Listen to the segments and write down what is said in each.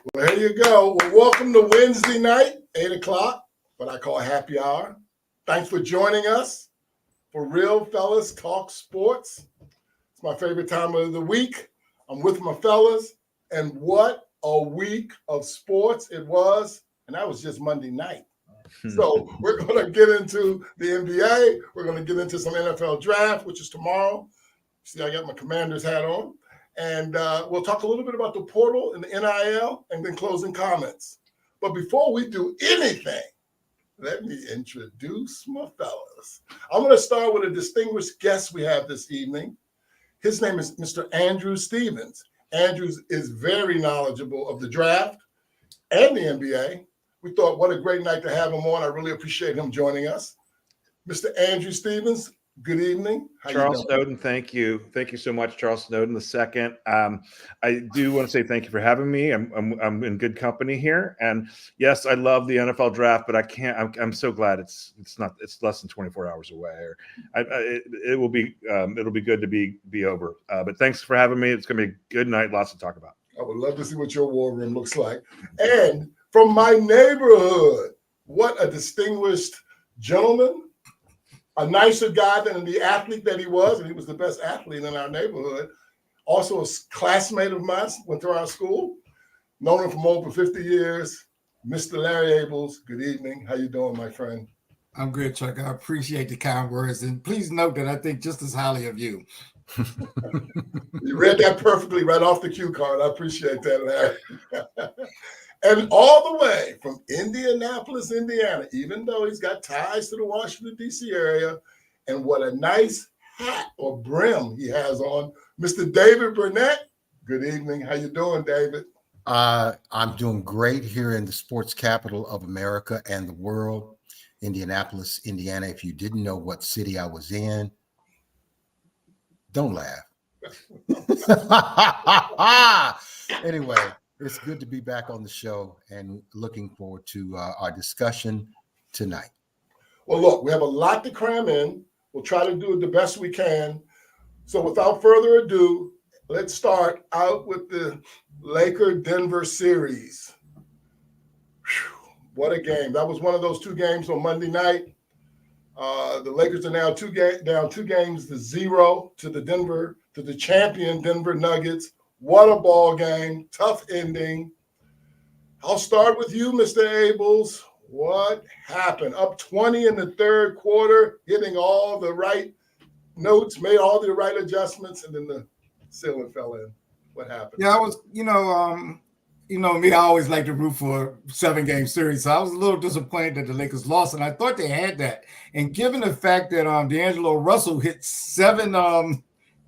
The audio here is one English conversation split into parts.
Well, here you go. Well, welcome to Wednesday night, 8 o'clock, what I call happy hour. Thanks for joining us for Real Fellas Talk Sports. It's my favorite time of the week. I'm with my fellas, and what a week of sports it was. And that was just Monday night. So we're going to get into the NBA. We're going to get into some NFL draft, which is tomorrow. See, I got my Commander's hat on. And we'll talk a little bit about the portal and the NIL and then closing comments. But before we do anything, let me introduce my fellas. I'm going to start with a distinguished guest we have this evening. His name is Mr. Andrew Stevens. Andrew is very knowledgeable of the draft and the NBA. We thought, what a great night to have him on. I really appreciate him joining us. Mr. Andrew Stevens, good evening. Charles Snowden, thank you. Thank you so much, Charles Snowden II. I do want to say thank you for having me. I'm in good company here. And yes, I love the NFL draft, but I can't. I'm so glad it's less than 24 hours away. It will be it'll be good to be over. But thanks for having me. It's going to be a good night. Lots to talk about. I would love to see what your war room looks like. And from my neighborhood, what a distinguished gentleman. A nicer guy than the athlete that he was, and he was the best athlete in our neighborhood. Also a classmate of mine, went to our school. Known him for over 50 years. Mr. Larry Abels, good evening. How you doing, my friend? I'm good, Chuck. I appreciate the kind words. And please note that I think just as highly of you. You read that perfectly right off the cue card. I appreciate that, Larry. And all the way from Indianapolis, Indiana, even though he's got ties to the Washington, D.C. area, and what a nice hat or brim he has on, Mr. David Burnett. Good evening. How you doing, David? I'm doing great here in the sports capital of America and the world, Indianapolis, Indiana. If you didn't know what city I was in, don't laugh. Anyway. It's good to be back on the show and looking forward to our discussion tonight. Well, look, we have a lot to cram in. We'll try to do it the best we can. So without further ado, let's start out with the Laker-Denver series. Whew, what a game. That was one of those two games on Monday night. The Lakers are now down 2 games to 0 to the champion Denver Nuggets. What a ball game. Tough ending. I'll start with you, Mr. Abels. What happened? Up 20 in the third quarter, hitting all the right notes, made all the right adjustments, and then the ceiling fell in. What happened? Yeah, I was, me, I always like to root for a 7-game series. So I was a little disappointed that the Lakers lost, and I thought they had that. And given the fact that D'Angelo Russell hit 7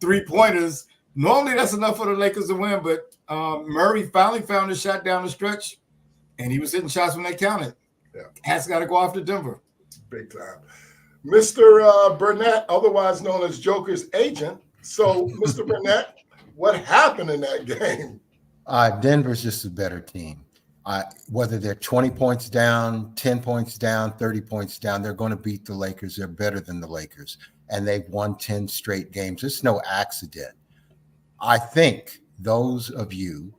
3-pointers, normally that's enough for the Lakers to win, but Murray finally found a shot down the stretch, and he was hitting shots when they counted. Yeah, has got to go after Denver. Big time. Mr. Burnett, otherwise known as Joker's agent. So, Mr. Burnett, what happened in that game? Denver's just a better team. Whether they're 20 points down, 10 points down, 30 points down, they're going to beat the Lakers. They're better than the Lakers, and they've won 10 straight games. It's no accident. I think those of you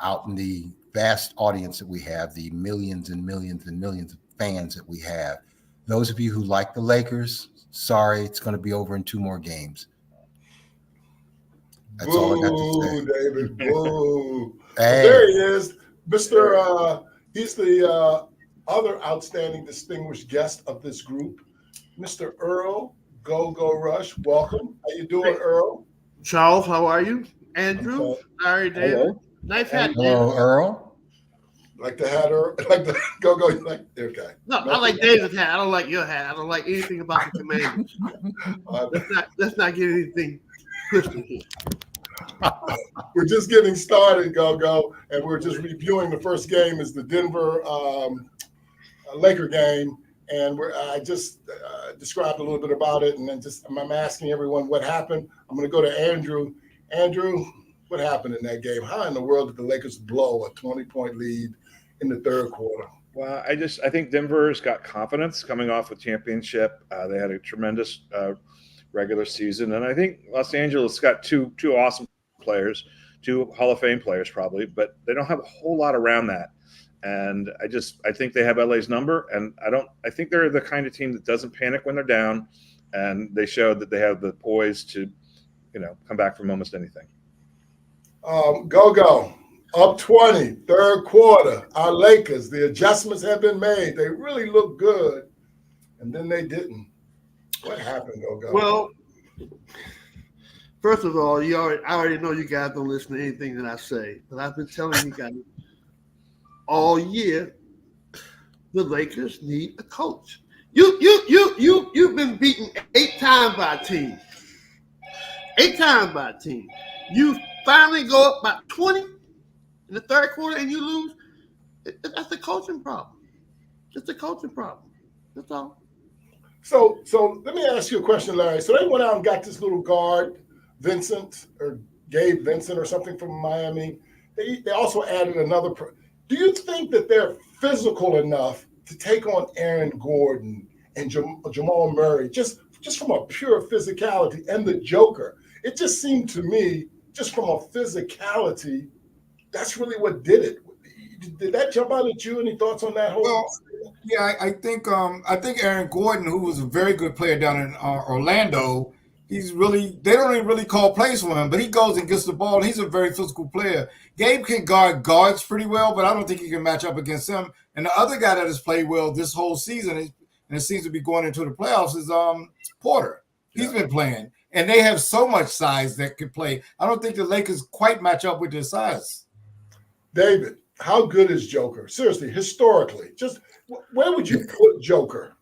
out in the vast audience that we have, the millions and millions and millions of fans that we have, those of you who like the Lakers, sorry, it's going to be over in 2 more games. That's all I got to say. David, boo. Hey. There he is. He's the other outstanding distinguished guest of this group, Mr. Earl Go Rush. Welcome. How you doing, Earl? Charles, how are you? Andrew, Larry, David. Hello. Nice hat, David. Hello, Earl. Like the hat, Earl? Like the go. Like okay. No, I like David's hat. I don't like your hat. I don't like anything about the Commanders. Let's not get anything twisted here. We're just getting started, Go, and we're just reviewing the first game is the Denver Laker game, and I just described a little bit about it, and then I'm asking everyone what happened. I'm going to go to Andrew. Andrew, what happened in that game? How in the world did the Lakers blow a 20-point lead in the third quarter? Well, I think Denver's got confidence coming off a championship. They had a tremendous regular season, and I think Los Angeles got two awesome players, 2 Hall of Fame players probably, but they don't have a whole lot around that. And I think they have LA's number, and I think they're the kind of team that doesn't panic when they're down, and they showed that they have the poise to, come back from almost anything. Go. Up 20, third quarter. Our Lakers, the adjustments have been made. They really look good, and then they didn't. What happened, Go? Well, first of all, I already know you guys don't listen to anything that I say, but I've been telling you guys all year the Lakers need a coach. You've been beaten 8 times by a team. 8 times by a team. You finally go up by 20 in the third quarter and you lose. That's a coaching problem. It's a coaching problem. That's all. So let me ask you a question, Larry. So they went out and got this little guard, Vincent or Gabe Vincent or something from Miami. They also added another. Do you think that they're physical enough to take on Aaron Gordon and Jamal Murray just from a pure physicality and the Joker? It just seemed to me, just from a physicality, that's really what did it. Did that jump out at you? Any thoughts on that whole? Well, yeah, I think Aaron Gordon, who was a very good player down in Orlando, they don't even really call plays for him, but he goes and gets the ball. And he's a very physical player. Gabe can guard guards pretty well, but I don't think he can match up against him. And the other guy that has played well this whole season, and it seems to be going into the playoffs, is Porter. He's been playing, and they have so much size that could play. I don't think the Lakers quite match up with their size. David, how good is Joker? Seriously, historically, just where would you put Joker?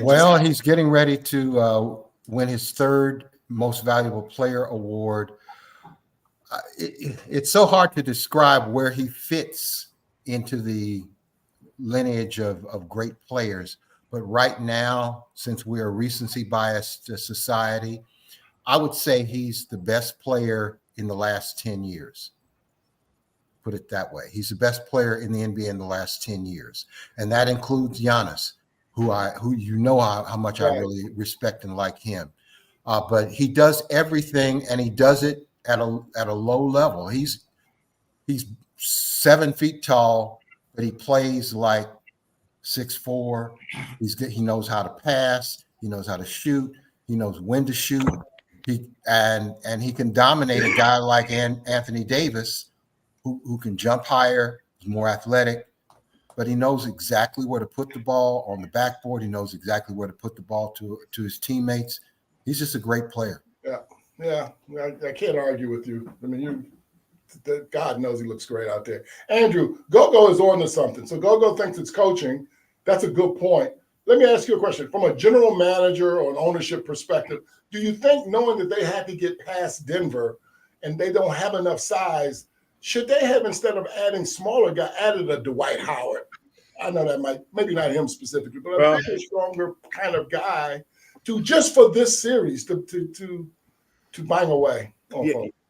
Well, he's getting ready to win his 3rd most valuable player award. It's so hard to describe where he fits into the lineage of great players. But right now, since we're a recency biased society, I would say he's the best player in the last 10 years. Put it that way. He's the best player in the NBA in the last 10 years. And that includes Giannis, who how much I really respect and like him. But he does everything, and he does it at a low level. He's 7 feet tall, but he plays like 6'4". He knows how to pass. He knows how to shoot. He knows when to shoot. And he can dominate a guy like Anthony Davis, who can jump higher, is more athletic, but he knows exactly where to put the ball on the backboard. He knows exactly where to put the ball to his teammates. He's just a great player. Yeah. I can't argue with you. I mean, God knows he looks great out there. Andrew, Go is on to something. So Go thinks it's coaching. That's a good point. Let me ask you a question. From a general manager or an ownership perspective, do you think, knowing that they had to get past Denver and they don't have enough size, should they have, instead of adding smaller guy, added a Dwight Howard? I know that maybe not him specifically, but a bigger, stronger kind of guy just for this series to bang away.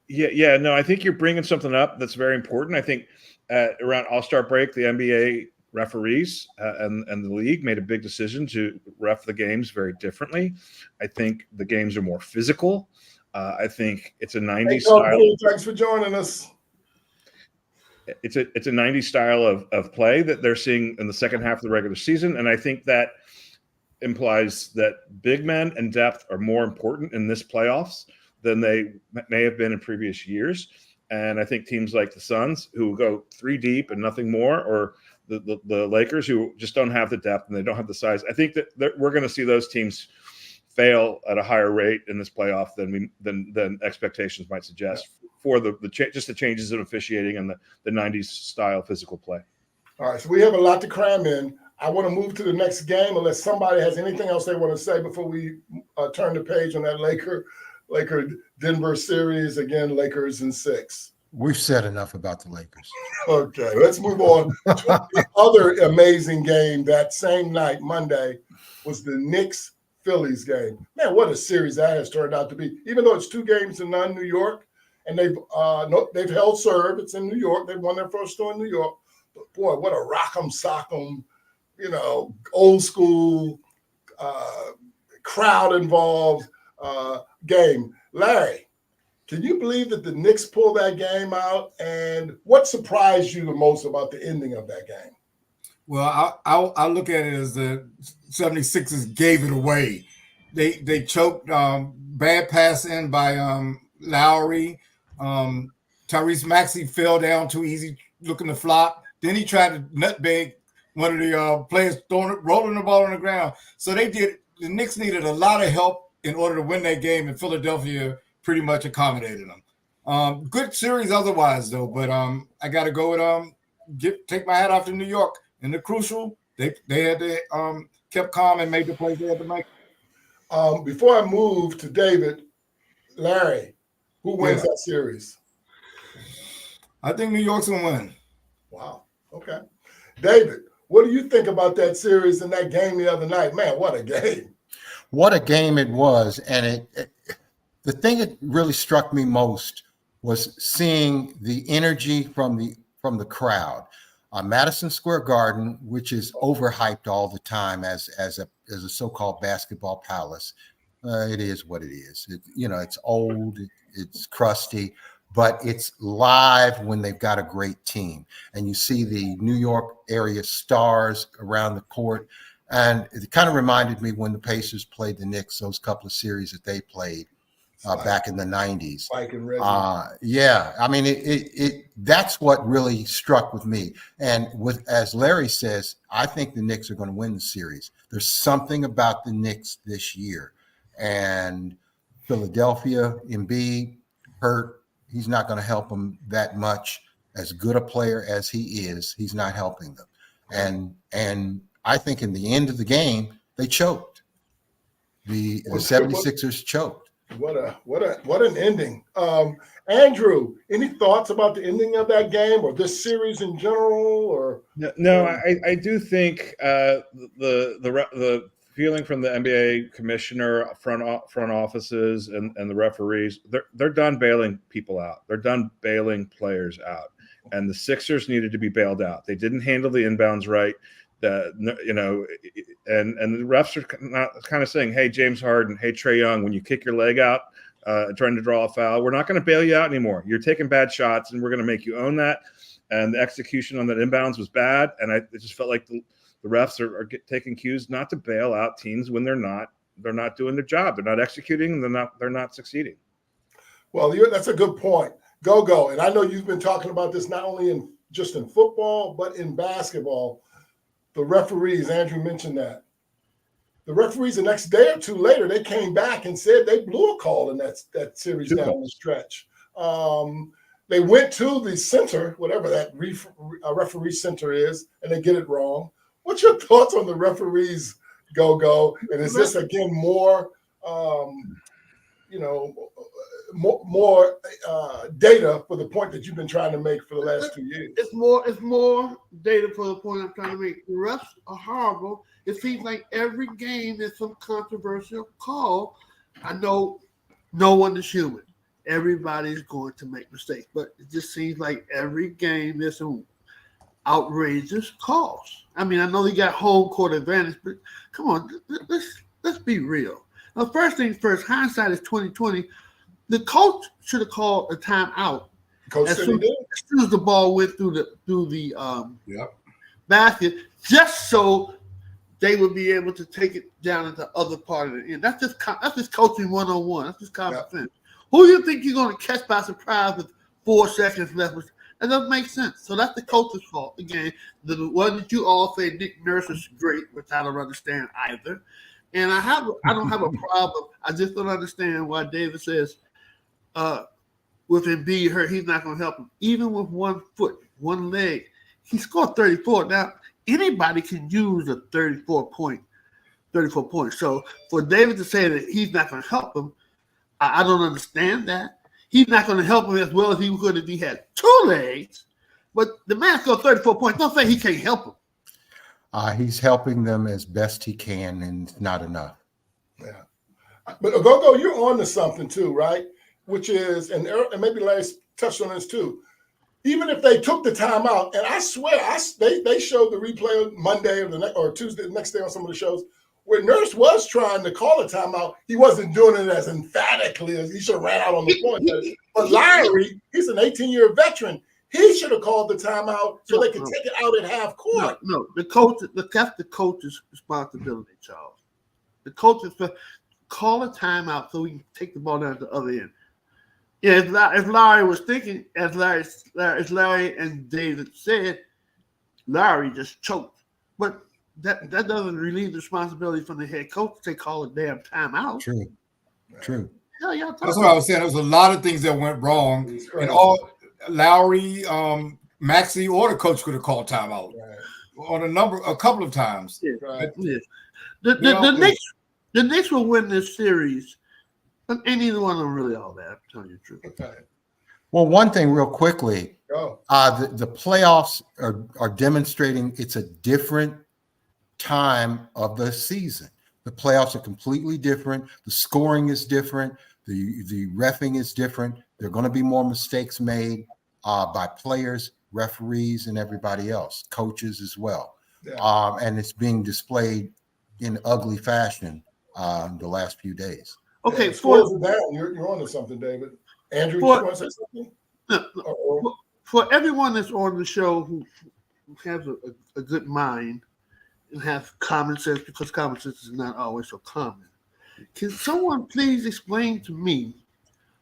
Yeah. No, I think you're bringing something up that's very important. I think around All-Star break, the NBA referees and the league made a big decision to ref the games very differently. I think the games are more physical. I think it's a 90s style. Thanks for joining us. It's a 90s style of play that they're seeing in the second half of the regular season. And I think that implies that big men and depth are more important in this playoffs than they may have been in previous years. And I think teams like the Suns, who go 3 deep and nothing more, or the Lakers, who just don't have the depth and they don't have the size, I think that we're going to see those teams fail at a higher rate in this playoff than expectations might suggest for just the changes in officiating and the 90s style physical play. All right, so we have a lot to cram in. I want to move to the next game unless somebody has anything else they want to say before we turn the page on that Laker Denver series. Again, Lakers in 6. We've said enough about the Lakers. Okay, let's move on to the other amazing game that same night, Monday, was the Knicks-Phillies game. Man, what a series that has turned out to be. Even though it's 2 games to none, New York, and they've held serve. It's in New York. They won their first 2 in New York. But boy, what a rock'em sock'em, old school, crowd involved game. Larry, Can you believe that the Knicks pulled that game out? And what surprised you the most about the ending of that game? Well, I look at it as the 76ers gave it away. They choked, bad pass in by Lowry. Tyrese Maxey fell down too easy, looking to flop. Then he tried to nutbag one of the players, rolling the ball on the ground. So the Knicks needed a lot of help in order to win that game, and Philadelphia pretty much accommodated them. Good series otherwise, though. But I got to go with take my hat off to New York. In the crucial, they had to kept calm and made the plays they had to make. Before I move to David, Larry, who wins that series? I think New York's gonna win. Wow. Okay. David, what do you think about that series and that game the other night? Man, what a game. What a game it was. And the thing that really struck me most was seeing the energy from the crowd. Madison Square Garden, which is overhyped all the time as a so-called basketball palace. It is what it is. It's old, it's crusty, but it's live when they've got a great team. And you see the New York area stars around the court. And it kind of reminded me when the Pacers played the Knicks, those couple of series that they played back in the 90s. Spike and Reggie. Yeah, I mean, that's what really struck with me. And as Larry says, I think the Knicks are going to win the series. There's something about the Knicks this year. And Philadelphia, Embiid, hurt. He's not going to help them that much. As good a player as he is, he's not helping them. And I think in the end of the game, they choked. The 76ers choked. What an ending. Andrew, any thoughts about the ending of that game or this series in general? Or no, I do think the feeling from the NBA commissioner, front offices, and the referees, they're done bailing people out. They're done bailing players out, and the Sixers needed to be bailed out. They didn't handle the inbounds right. And the refs are kind of saying, hey, James Harden, hey, Trae Young, when you kick your leg out trying to draw a foul, we're not going to bail you out anymore. You're taking bad shots, and we're going to make you own that. And the execution on that inbounds was bad, and it just felt like the refs are taking cues not to bail out teams when they're not doing their job. They're not executing, and they're not succeeding. Well, that's a good point. Go. And I know you've been talking about this not only just in football, but in basketball. The referees, Andrew mentioned that. The referees the next day or two later, they came back and said they blew a call in that series down the stretch. They went to the center, whatever that referee center is, and they get it wrong. What's your thoughts on the referees, Go? And is this, again, more data for the point that you've been trying to make for the last 2 years? It's more data for the point I'm trying to make. The refs are horrible. It seems like every game there's some controversial call. I know no one is human. Everybody's going to make mistakes, but it just seems like every game there's some outrageous calls. I mean, I know they got home court advantage, but come on, let's be real. Now, first things first, hindsight is 20/20. The coach should have called a timeout as soon as the ball went through the basket, just so they would be able to take it down into the other part of the end. That's just coaching 101. That's just common sense. Who do you think you're going to catch by surprise with 4 seconds left? That doesn't make sense. So that's the coach's fault. Again, the one that you all say Nick Nurse is great, which I don't understand either. And I don't have a problem. I just don't understand why David says with Embiid hurt, he's not going to help him. Even with 1 foot, 1 leg, he scored 34. Now, anybody can use a 34 points. So for David to say that he's not going to help him, I don't understand that. He's not going to help him as well as he would if he had 2 legs. But the man scored 34 points. Don't say he can't help him. He's helping them as best he can, and not enough. Yeah. But Go, you're on to something too, right? Which is, and maybe Larry touched on this too. Even if they took the timeout, and I swear they showed the replay on Monday or Tuesday, the next day on some of the shows, where Nurse was trying to call a timeout, he wasn't doing it as emphatically as he should have ran out on the point. But Larry, he's an 18-year veteran. He should have called the timeout so they could take it out at half court. No, that's the coach's responsibility, Charles. The coach is to call a timeout so we can take the ball down to the other end. Yeah, as Larry was thinking, as Larry and David said, Larry just choked. But that doesn't relieve the responsibility from the head coach to call a damn timeout. True. Hell, y'all talking That's what I was saying. There was a lot of things that went wrong, and all Lowry, Maxey, or the coach could have called timeout on a couple of times. Yeah. Right. Yeah. The Knicks will win this series, but ain't either one of them really all that. I'm telling you the truth. Well, one thing real quickly, Go. the playoffs are demonstrating it's a different time of the season. The playoffs are completely different. The scoring is different. The reffing is different. There are going to be more mistakes made by players, referees, and everybody else, coaches as well. Yeah. And it's being displayed in ugly fashion the last few days. Okay, you're on to something, David. Andrew, you want to say something? For everyone that's on the show who has a good mind and have common sense, because common sense is not always so common, can someone please explain to me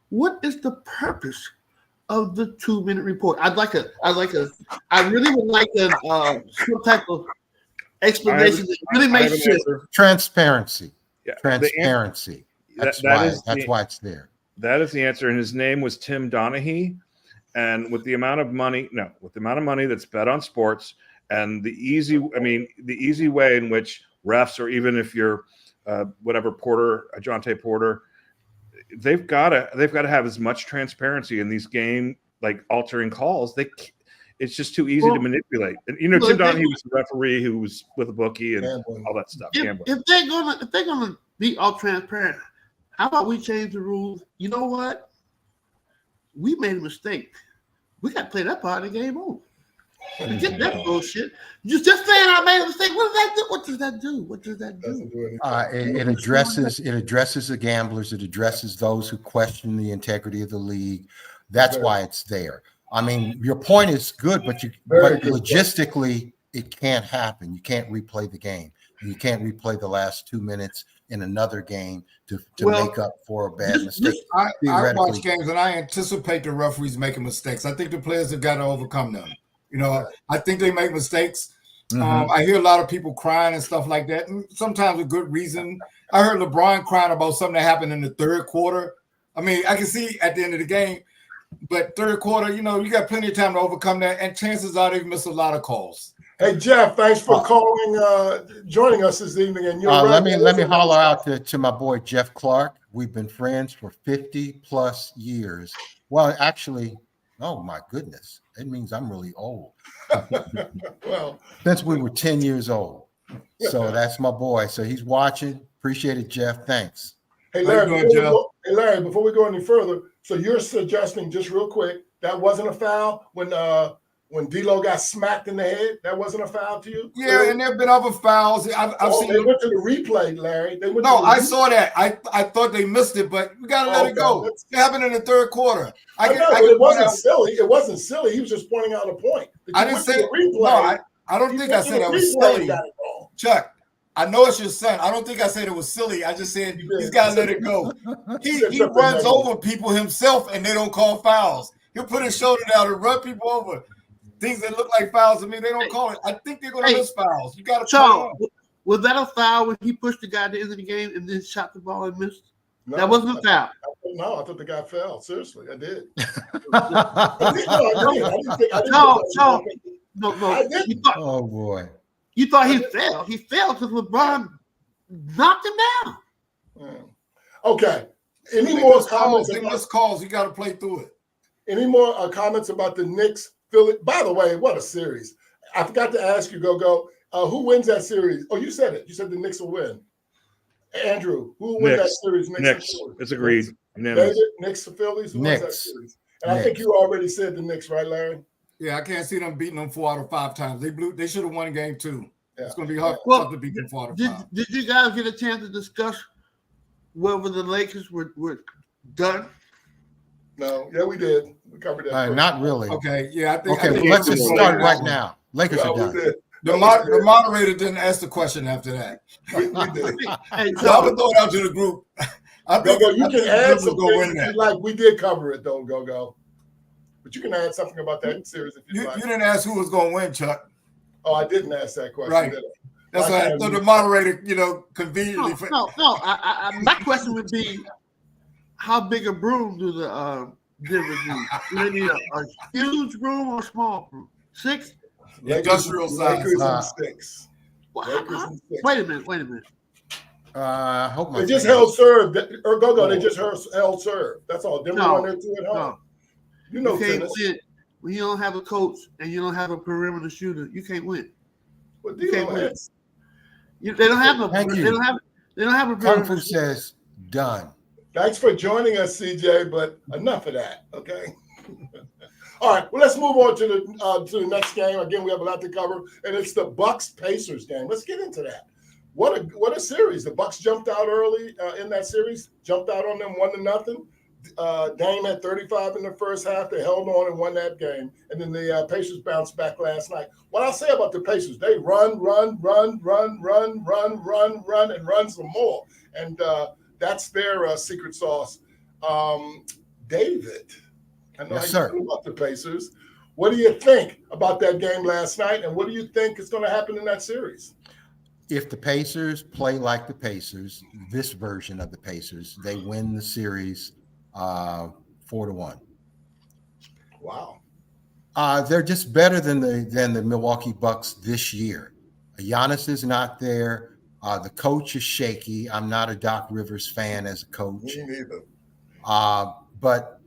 what is the purpose of the 2-minute report? I really would like some type of explanation that really makes sense. Transparency. Yeah, Transparency. That's why it's there. That is the answer. And his name was Tim Donaghy. And with the amount of money that's bet on sports and the easy way in which refs, or even if you're Porter, Jonte Porter, they've got to have as much transparency in these game altering calls. It's just too easy to manipulate. And Tim Donaghy was the referee who was with a bookie and all that stuff. If they're gonna be all transparent, how about we change the rules? You know what? We made a mistake. We got to play that part of the game over. Forget that bullshit. Just saying I made a mistake. What does that do? What does that do? It addresses the gamblers. It addresses those who question the integrity of the league. That's why it's there. I mean, your point is good, but logistically, it can't happen. You can't replay the game. You can't replay the last 2 minutes in another game to make up for a bad mistake. I watch games and I anticipate the referees making mistakes. I think the players have got to overcome them. I think they make mistakes. Mm-hmm. I hear a lot of people crying and stuff like that, and sometimes with good reason. I heard LeBron crying about something that happened in the third quarter. I mean, I can see at the end of the game, but third quarter, you got plenty of time to overcome that, and chances are they've missed a lot of calls. Hey Jeff, thanks for joining us this evening. And let me holler out to my boy Jeff Clark. We've been friends for 50 plus years. Well, actually, oh my goodness, it means I'm really old. Well, since we were 10 years old. So that's my boy. So he's watching. Appreciate it, Jeff. Thanks. Hey Larry, before we go any further, so you're suggesting, just real quick, that wasn't a foul when D'Lo got smacked in the head? That wasn't a foul to you? Yeah, and there have been other fouls. I've seen. They went to the replay, Larry. I saw that. I thought they missed it, but we got to let it go. It happened in the third quarter. It wasn't silly. It wasn't silly. He was just pointing out a point. I didn't say replay. No, I don't think I said that was silly. Chuck, I know it's your son. I don't think I said it was silly. I just said he's got to let it go. He runs over people himself, and they don't call fouls. He'll put his shoulder down and run people over. Things that look like fouls to me, they don't call it. I think they're going to miss fouls. You got to. Was that a foul when he pushed the guy at the end of the game and then shot the ball and missed? No, that wasn't a foul. No, I thought the guy fell. Seriously, I did. No. Oh boy. You thought he fell. He fell because LeBron knocked him down. Okay. Any more comments? They missed calls. You got to play through it. Any more comments about the Knicks? Philly? By the way, what a series. I forgot to ask you, Go. Who wins that series? Oh, you said it. You said the Knicks will win. Andrew, who will win that series? Knicks. It's agreed. David, Knicks, the Phillies? Who wins that series? And I think you already said the Knicks, right, Larry? Yeah, I can't see them beating them 4 out of 5 times. They should have won game 2. It's going to be hard to beat them 4 to 5. Did you guys get a chance to discuss whether the Lakers were done? No, yeah, we did. We covered that. Not really. Okay, yeah, I think. Okay, I think well, let's it's just the start Lakers. right now. Lakers Yeah, are we done. did. The moderator didn't ask the question after that. We did. Hey, So I'm gonna throw it out to the group. I think Go-Go, you I think can the add group some will go things win if you that. like. We did cover it though, Go-Go. But you can add something about that series if you You like. didn't ask who was going to win, Chuck. Oh, I didn't ask that question. Right. Did I? That's why I thought the moderator, conveniently. no. My question would be, how big a broom do the Denver need? Do they need a huge broom or a small broom? 6? Industrial size. Lakers in 6. Well, Lakers in 6. wait a minute. I hope my They just fingers- held serve. Or Go-Go, they just held serve. That's all. Denver No, won their 2 at home. No, You know you can't tennis. win when you don't have a coach and you don't have a perimeter shooter. You can't win. What You can't D'Lo win. has. They don't have no. Thank They you. don't have a Kung perimeter Fu shooter. says done. Thanks for joining us, CJ, but enough of that, okay? All right, well, let's move on to the next game. Again, we have a lot to cover, and it's the Bucks-Pacers game. Let's get into that. What a series. The Bucks jumped out early in that series, jumped out on them 1-0. Dame had 35 in the first half. They held on and won that game. And then the Pacers bounced back last night. What I'll say about the Pacers, they run, and run some more. And that's their secret sauce. David, I know Yes, how you sir. feel about the Pacers. What do you think about that game last night? And what do you think is going to happen in that series? If the Pacers play like the Pacers, this version of the Pacers, they win the series 4-1. Wow. They're just better than the Milwaukee Bucks this year. Giannis is not there. The coach is shaky. I'm not a Doc Rivers fan as a coach. Me neither. But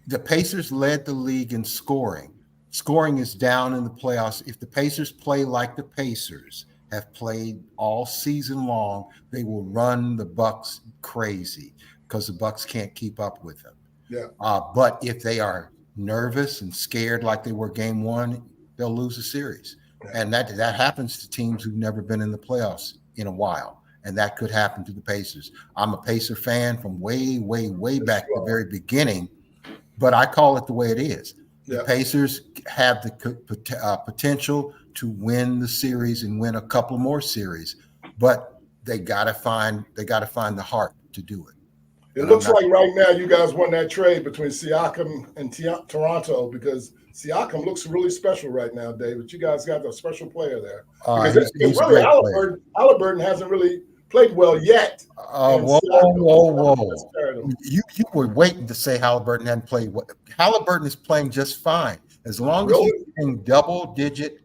the Pacers led the league in scoring. Scoring is down in the playoffs. If the Pacers play like the Pacers have played all season long, they will run the Bucks crazy because the Bucks can't keep up with them. Yeah. But if they are nervous and scared like they were game 1, they'll lose the series. Yeah. And that happens to teams who've never been in the playoffs in a while. And that could happen to the Pacers. I'm a Pacer fan from way back at the very beginning, but I call it the way it is. The Yeah. Pacers have the potential to win the series and win a couple more series, but they gotta find the heart to do it. It looks like right now you guys won that trade between Siakam and Toronto because Siakam looks really special right now, David. You guys got a special player there. Because He's a really, great player. Halliburton hasn't really played well yet. And Whoa. Siakam has carried him. You were waiting to say Halliburton hadn't played well. Halliburton is playing just fine. As long as Really? he's getting double-digit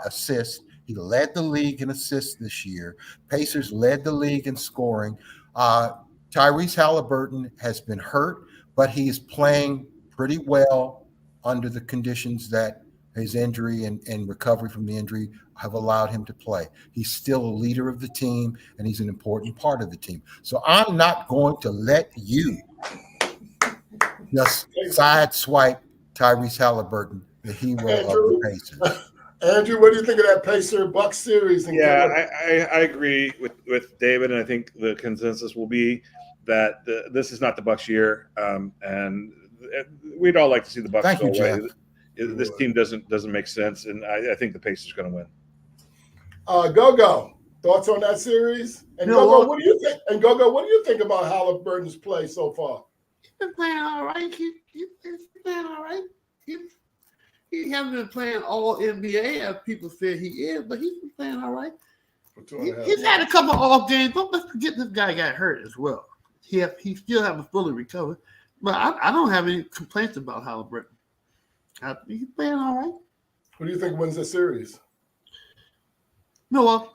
assists. He led the league in assists this year. Pacers led the league in scoring. Tyrese Halliburton has been hurt, but he is playing pretty well under the conditions that his injury and recovery from the injury have allowed him to play. He's still a leader of the team, and he's an important part of the team. So I'm not going to let you just sideswipe Tyrese Halliburton, the hero of the Pacers. Andrew, what do you think of that Pacer Bucks series? Yeah, I agree with David, and I think the consensus will be that this is not the Bucks' year, and we'd all like to see the Bucks Thank go you, away. Jeff. This team doesn't make sense, and I think the Pacers are going to win. Go-Go, thoughts on that series? And Go-Go, what do you think? And Go-Go, what do you think about Halliburton's play so far? He's been playing all right. He's been playing all right. He hasn't been playing all NBA as people say he is, but he's been playing all right. He's had a couple off games. Don't let's forget this guy got hurt as well. He still haven't fully recovered. But I don't have any complaints about Halliburton. He's playing all right. Who do you think wins the series? No,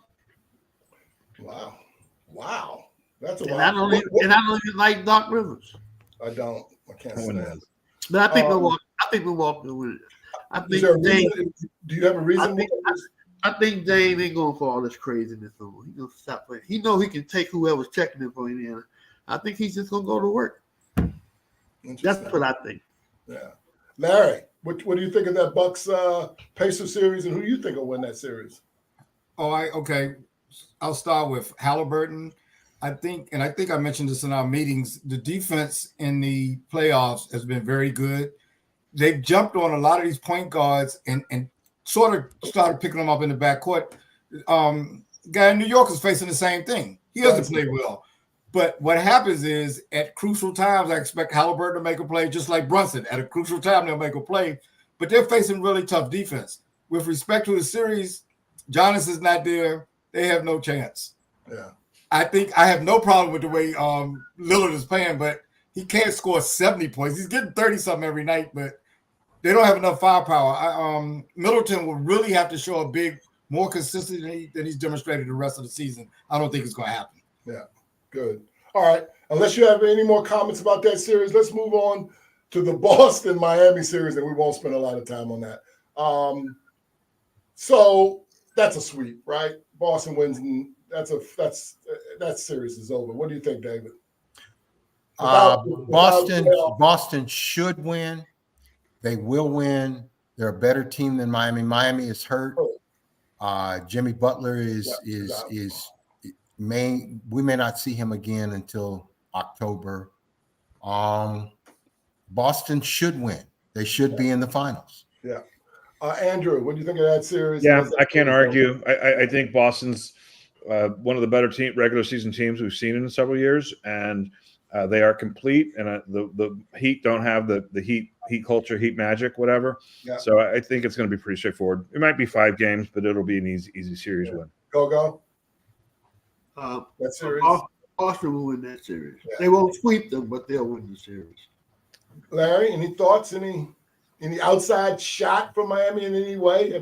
Wow. That's a and lot. I don't even like Doc Rivers. I don't. I can't stand it. But I think Milwaukee will win it. I think do you have a reason? I think Dame ain't going for all this craziness no more. He's going to stop playing. He know he can take whoever's checking him for Indiana. I think he's just going to go to work. That's what I think. Yeah. Larry, what do you think of that Bucks Pacer series, and who do you think will win that series? Okay. I'll start with Halliburton. I think I mentioned this in our meetings. The defense in the playoffs has been very good. They've jumped on a lot of these point guards and sort of started picking them up in the backcourt. Guy in New York is facing the same thing. He doesn't play well. But what happens is at crucial times, I expect Halliburton to make a play just like Brunson. At a crucial time, they'll make a play. But they're facing really tough defense. With respect to the series, Giannis is not there. They have no chance. Yeah. I think I have no problem with the way Lillard is playing, but he can't score 70 points. He's getting 30-something every night, but they don't have enough firepower. Middleton will really have to show a big, more consistency than he's demonstrated the rest of the season. I don't think it's going to happen. Yeah, good. All right. Unless you have any more comments about that series, let's move on to the Boston-Miami series, and we won't spend a lot of time on that. So that's a sweep, right? Boston wins, and that series is over. What do you think, David? Boston should win. They will win. They're a better team than Miami. Miami is hurt. Jimmy Butler we may not see him again until October. Boston should win. They should be in the finals. Yeah. Andrew, what do you think of that series? Yeah, I can't argue. I think Boston's one of the better regular season teams we've seen in several years, and they are complete. And the Heat don't have the Heat culture, Heat magic, whatever. Yeah. So I think it's going to be pretty straightforward. It might be 5 games, but it'll be an easy series win. Go. That series. Boston will win that series. Yeah. They won't sweep them, but they'll win the series. Larry, any thoughts? Any outside shot from Miami in any way?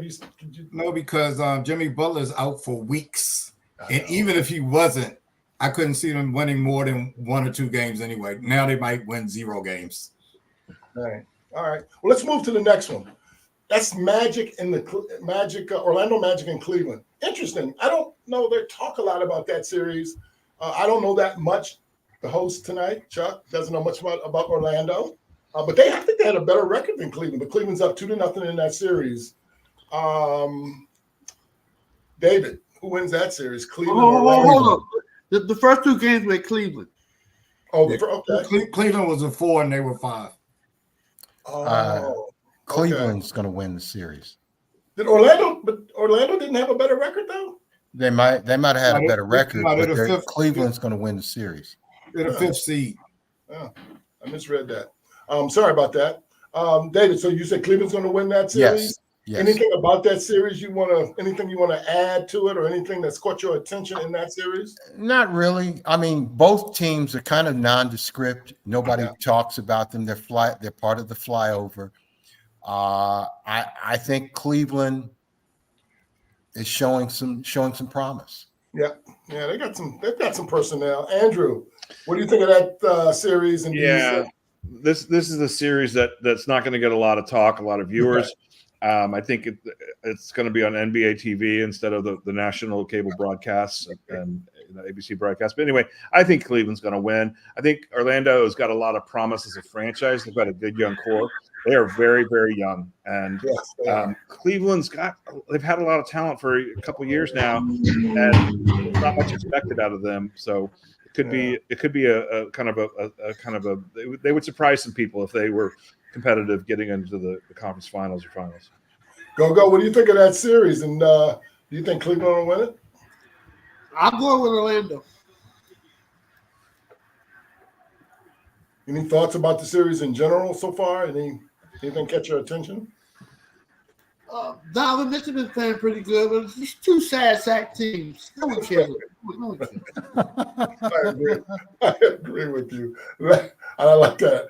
No, because Jimmy Butler is out for weeks. And even if he wasn't, I couldn't see them winning more than 1 or 2 games anyway. Now they might win 0 games. All right. Well, let's move to the next one. That's Orlando Magic in Cleveland. Interesting. I don't know. They talk a lot about that series. I don't know that much. The host tonight, Chuck, doesn't know much about Orlando. But I think they had a better record than Cleveland. But Cleveland's up 2-0 in that series. David, who wins that series? Cleveland or Orlando? Hold on. The first 2 games were Cleveland. Okay. Cleveland was a 4 and they were 5. Cleveland's going to win the series. But Orlando didn't have a better record though. They might have had a better record, but Cleveland's going to win the series. They're the 5th seed. Oh, I misread that. Sorry about that. David, so you said Cleveland's going to win that series? Yes. Anything about that series anything you want to add to it, or anything that's caught your attention in that series? Not really. I mean, both teams are kind of nondescript. Nobody talks about them. They're part of the flyover. I think Cleveland is showing some promise. Yeah, they've got some personnel. Andrew, what do you think of that series? And this is a series that's not going to get a lot of talk, a lot of viewers. Okay. I think it's going to be on NBA TV instead of the national cable broadcasts and ABC broadcasts. But anyway, I think Cleveland's going to win. I think Orlando has got a lot of promise as a franchise. They've got a good young core. They are very, very young. And they've had a lot of talent for a couple of years now, and not much expected out of them. So it could be a kind of they would surprise some people if they were competitive getting into the conference finals or finals. Go. What do you think of that series? And do you think Cleveland will win it? I'm going with Orlando. Any thoughts about the series in general so far? Anything catch your attention? Donovan Mitchell been playing pretty good, but it's 2 sad sack teams. No one cares. I agree with you. I like that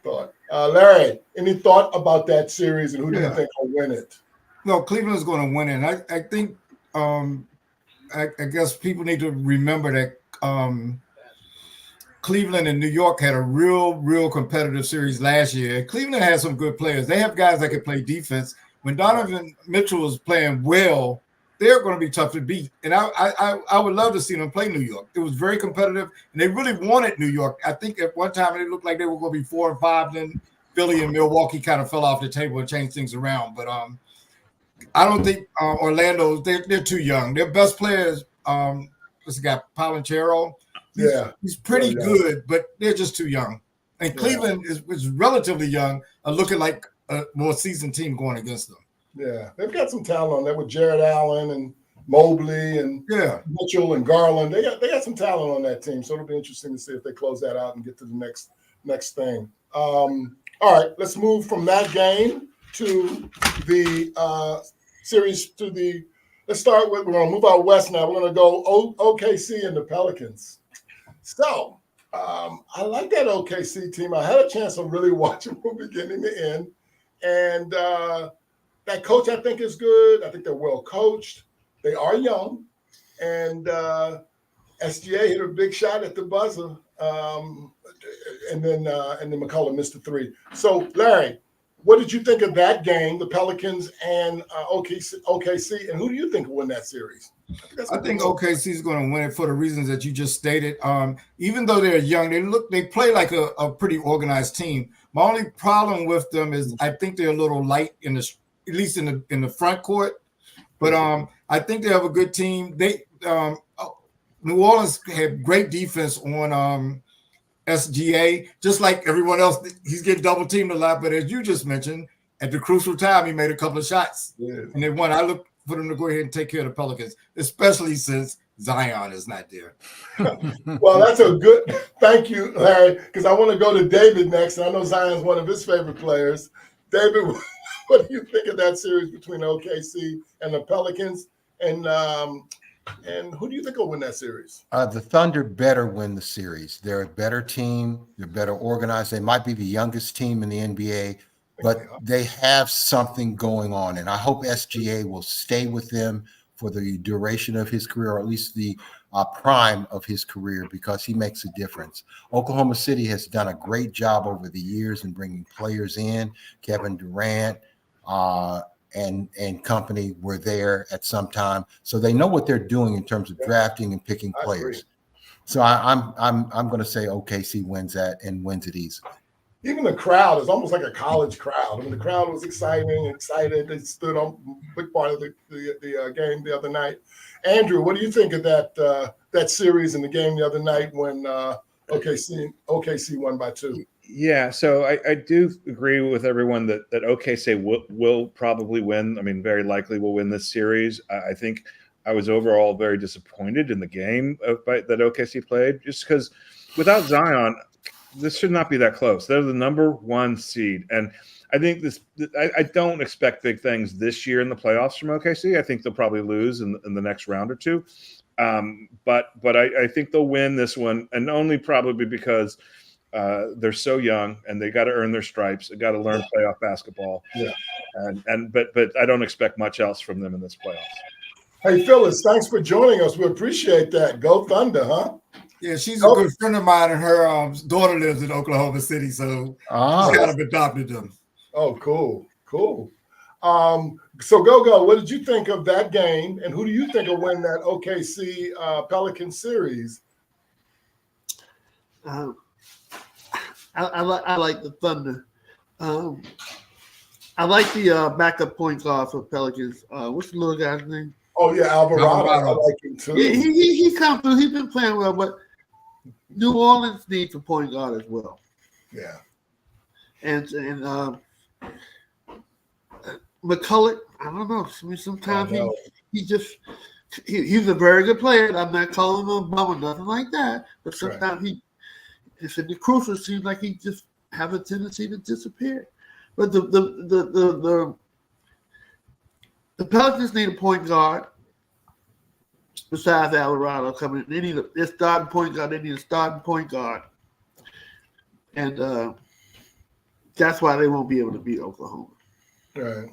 thought. Larry, any thought about that series, and who do you think will win it? No, Cleveland's going to win it. I think I guess people need to remember that Cleveland and New York had a real competitive series last year. Cleveland had some good players. They have guys that can play defense. When Donovan Mitchell was playing well, they're going to be tough to beat. And I would love to see them play New York. It was very competitive, and they really wanted New York. I think at one time it looked like they were going to be 4 and 5. Then Philly and Milwaukee kind of fell off the table and changed things around. But I don't think Orlando, they're too young. Their best players, this guy Palinchero, he's pretty good, but they're just too young. And Cleveland is relatively young, looking like a more seasoned team going against them. Yeah, they've got some talent on there with Jared Allen and Mobley and Mitchell and Garland. They got some talent on that team, so it'll be interesting to see if they close that out and get to the next thing. All right, let's move from that game to the series to the. Let's start with, we're going to move out west now. We're going to go OKC and the Pelicans. So I like that OKC team. I had a chance of really watching from beginning to end. And that coach, I think, is good. I think they're well coached. They are young. And SGA hit a big shot at the buzzer. And then McCullough missed the three. So, Larry, what did you think of that game, the Pelicans and OKC? And who do you think will win that series? I think OKC is going to win it for the reasons that you just stated. Even though they're young, they play like a pretty organized team. My only problem with them is I think they're a little light at least in the front court. But I think they have a good team. New Orleans had great defense on SGA, just like everyone else. He's getting double teamed a lot, but as you just mentioned, at the crucial time, he made a couple of shots and they won. I look for them to go ahead and take care of the Pelicans, especially since Zion is not there. Well, that's a good thank you, Larry, because I want to go to David next. And I know Zion's one of his favorite players. David, what do you think of that series between OKC and the Pelicans? And who do you think will win that series? The Thunder better win the series. They're a better team. They're better organized. They might be the youngest team in the NBA, but they have something going on. And I hope SGA will stay with them for the duration of his career, or at least the prime of his career, because he makes a difference. Oklahoma City has done a great job over the years in bringing players in. Kevin Durant, and company were there at some time, so they know what they're doing in terms of drafting and picking players. So I'm going to say OKC wins that and wins it easily. Even the crowd is almost like a college crowd. I mean, the crowd was excited. They stood on a big part of the game the other night. Andrew, what do you think of that series in the game the other night when OKC won by 2? Yeah, so I do agree with everyone that OKC will probably win. I mean, very likely will win this series. I think I was overall very disappointed in the game that OKC played, just because without Zion, this should not be that close. They're the number 1 seed, and I think I don't expect big things this year in the playoffs from OKC. I think they'll probably lose in the next round or two, but I think they'll win this one, and only probably because they're so young and they got to earn their stripes. They got to learn playoff basketball. Yeah. But I don't expect much else from them in this playoffs. Hey, Phyllis, thanks for joining us. We appreciate that. Go Thunder, huh? Yeah, she's a good friend of mine, and her daughter lives in Oklahoma City, so she's kind of adopted them. Oh, cool. So Go, what did you think of that game, and who do you think will win that OKC Pelican series? I like the Thunder. I like the backup point guard for Pelicans. What's the little guy's name? Oh yeah, Alvarado. I like him too. Yeah, he come through. He's been playing well, but New Orleans needs a point guard as well. Yeah. And McCullough, I don't know. I mean, sometimes he's a very good player. I'm not calling him a bum or nothing like that. But sometimes it's in the crucial. It seems like he just have a tendency to disappear. But the Pelicans need a point guard besides Alvarado coming. They need a starting point guard. They need a starting point guard, and that's why they won't be able to beat Oklahoma. Right.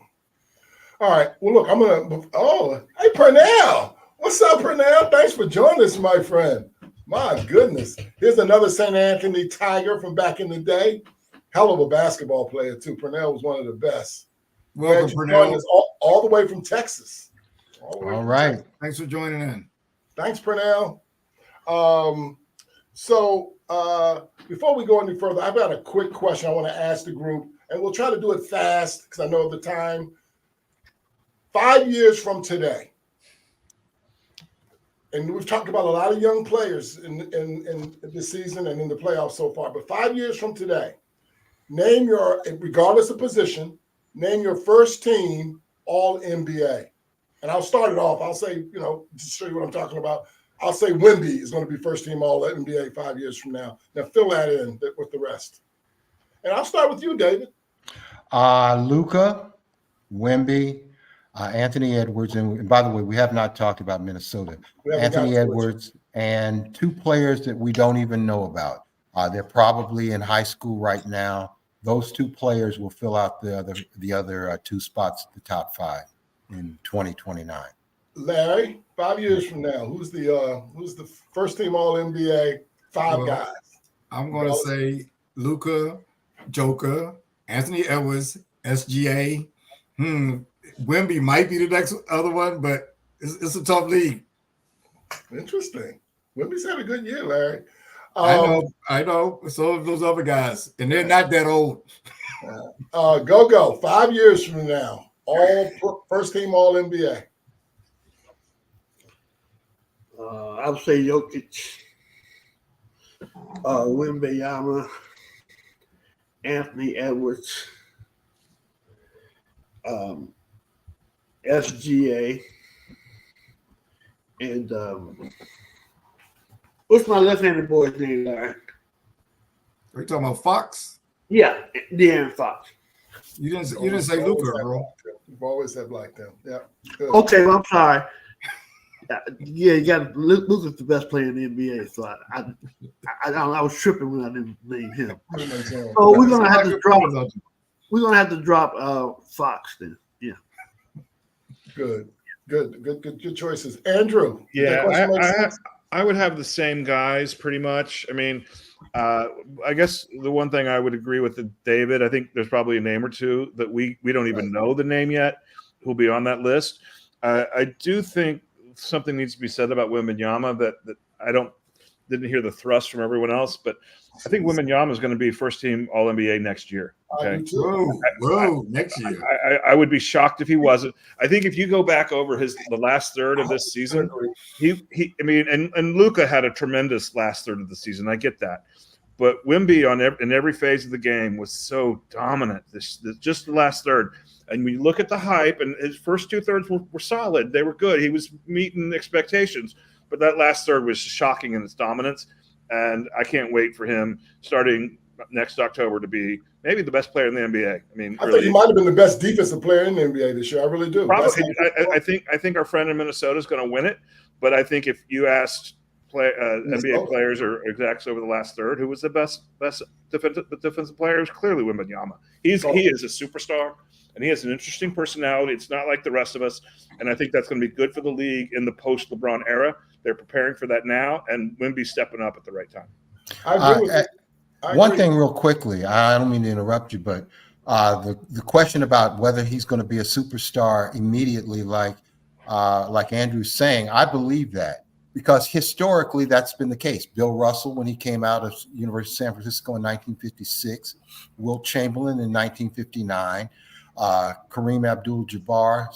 All right. Well, look, I'm gonna. Oh, hey, Purnell. What's up, Purnell? Thanks for joining us, my friend. My goodness. Here's another St. Anthony Tiger from back in the day. Hell of a basketball player, too. Purnell was one of the best. Welcome, Purnell. All the way from Texas. All right. Thanks for joining in. Thanks, Purnell. So before we go any further, I've got a quick question I want to ask the group, and we'll try to do it fast because I know the time. 5 years from today, and we've talked about a lot of young players in this season and in the playoffs so far, but 5 years from today, name your, regardless of position, name your first team All-NBA. And I'll start it off. I'll say, to show you what I'm talking about, I'll say Wemby is going to be first team All-NBA 5 years from now. Now fill that in with the rest. And I'll start with you, David. Luka, Wemby, Anthony Edwards, and by the way, we have not talked about Minnesota. Anthony Edwards and two players that we don't even know about. They're probably in high school right now. Those two players will fill out the other two spots, the top five in 2029. Larry, 5 years from now, who's the first team All-NBA? Five guys. I'm going to say Luka, Joker, Anthony Edwards, SGA. Wemby might be the next other one, but it's a tough league. Interesting. Wemby's had a good year, Larry. I know. So have those other guys, and they're not that old. Go. 5 years from now, first team All-NBA. I would say Jokic, Wembanyama, Anthony Edwards, SGA, and what's my left-handed boy's name, Larry? Are you talking about Fox? Yeah, De'Aaron Fox. You didn't say Luka, bro. You've always had like them. Yeah. Good. Okay, well, I'm sorry. Yeah, you got Luka's the best player in the NBA, so I was tripping when I didn't name him. So we're gonna have to drop. We're gonna have to drop Fox then. Yeah. Good choices, Andrew. Yeah, I would have the same guys pretty much. I mean, I guess the one thing I would agree with David, I think there's probably a name or two that we don't even know the name yet who'll be on that list. I do think something needs to be said about Wembanyama that I didn't hear the thrust from everyone else, but I think Wembanyama is going to be first team All-NBA next year. Okay, next year. I would be shocked if he wasn't. I think if you go back over the last third of this season, and Luka had a tremendous last third of the season. I get that, but Wemby in every phase of the game was so dominant. Just the last third. And when you look at the hype, and his first two thirds were solid, they were good. He was meeting expectations, but that last third was shocking in its dominance. And I can't wait for him starting next October to be maybe the best player in the NBA. I mean, I think he might have been the best defensive player in the NBA this year. I really do. Probably. I think our friend in Minnesota is going to win it. But I think if you asked NBA players or execs over the last third, who was the best defensive player, is clearly Wembanyama. He is a superstar. And he has an interesting personality. It's not like the rest of us. And I think that's going to be good for the league in the post-LeBron era. They're preparing for that now, and Wemby's stepping up at the right time. I agree with you. One thing real quickly, I don't mean to interrupt you, but the question about whether he's going to be a superstar immediately like Andrew's saying, I believe that because historically that's been the case. Bill Russell, when he came out of University of San Francisco in 1956, Wilt Chamberlain in 1959, Kareem Abdul-Jabbar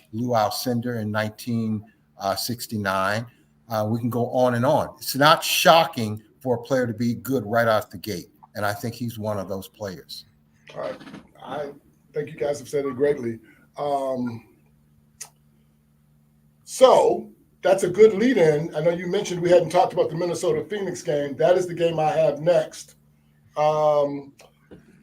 / Lou Alcindor in 1969. We can go on and on. It's not shocking for a player to be good right out the gate, and I think he's one of those players. All right. I think you guys have said it greatly. So that's a good lead-in. I know you mentioned we hadn't talked about the Minnesota-Phoenix game. That is the game I have next.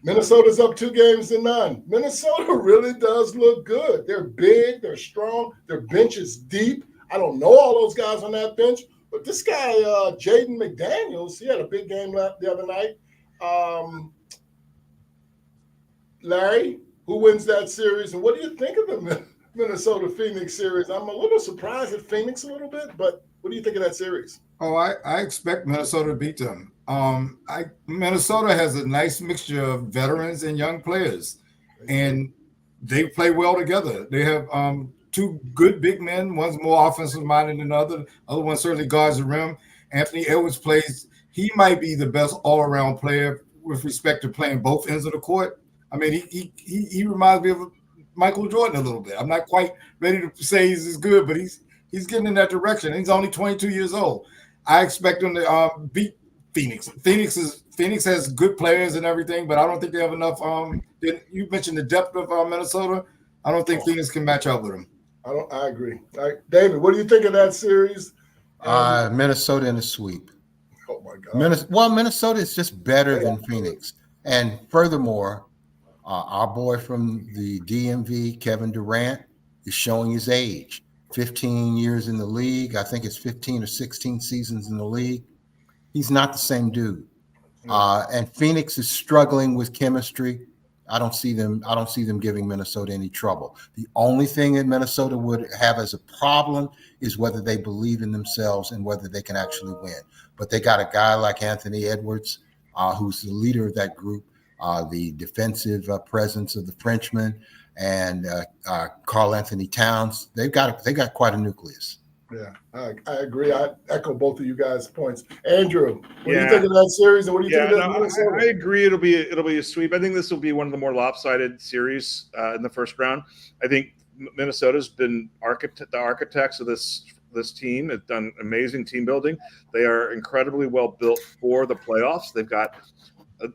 Minnesota's up 2-0. Minnesota really does look good. They're big. They're strong. Their bench is deep. I don't know all those guys on that bench, but this guy, Jaden McDaniels, he had a big game the other night. Larry, who wins that series? And what do you think of the Minnesota-Phoenix series? I'm a little surprised at Phoenix a little bit, but what do you think of that series? Oh, I expect Minnesota to beat them. Minnesota has a nice mixture of veterans and young players, and they play well together. They have two good big men. One's more offensive minded than the other. Other one certainly guards the rim. Anthony Edwards plays. He might be the best all-around player with respect to playing both ends of the court. I mean, he reminds me of Michael Jordan a little bit. I'm not quite ready to say he's as good, but he's getting in that direction. He's only 22 years old. I expect him to beat Phoenix. Phoenix has good players and everything, but I don't think they have enough. You mentioned the depth of Minnesota. I don't think Phoenix can match up with them. I agree. All right, David, what do you think of that series? Minnesota in the sweep. Oh my God. Minnesota is just better than Phoenix. And furthermore, our boy from the DMV, Kevin Durant, is showing his age. 15 years in the league. I think it's 15 or 16 seasons in the league. He's not the same dude. And Phoenix is struggling with chemistry. I don't see them giving Minnesota any trouble. The only thing that Minnesota would have as a problem is whether they believe in themselves and whether they can actually win. But they got a guy like Anthony Edwards, who's the leader of that group, the defensive presence of the Frenchman, and Karl Anthony Towns. They got quite a nucleus. Yeah, I agree. I echo both of you guys' points. Andrew, what do you think of that series, and what do you think of Minnesota? I agree. It'll be a sweep. I think this will be one of the more lopsided series in the first round. I think Minnesota's been the architects of this team. Have done amazing team building. They are incredibly well built for the playoffs. They've got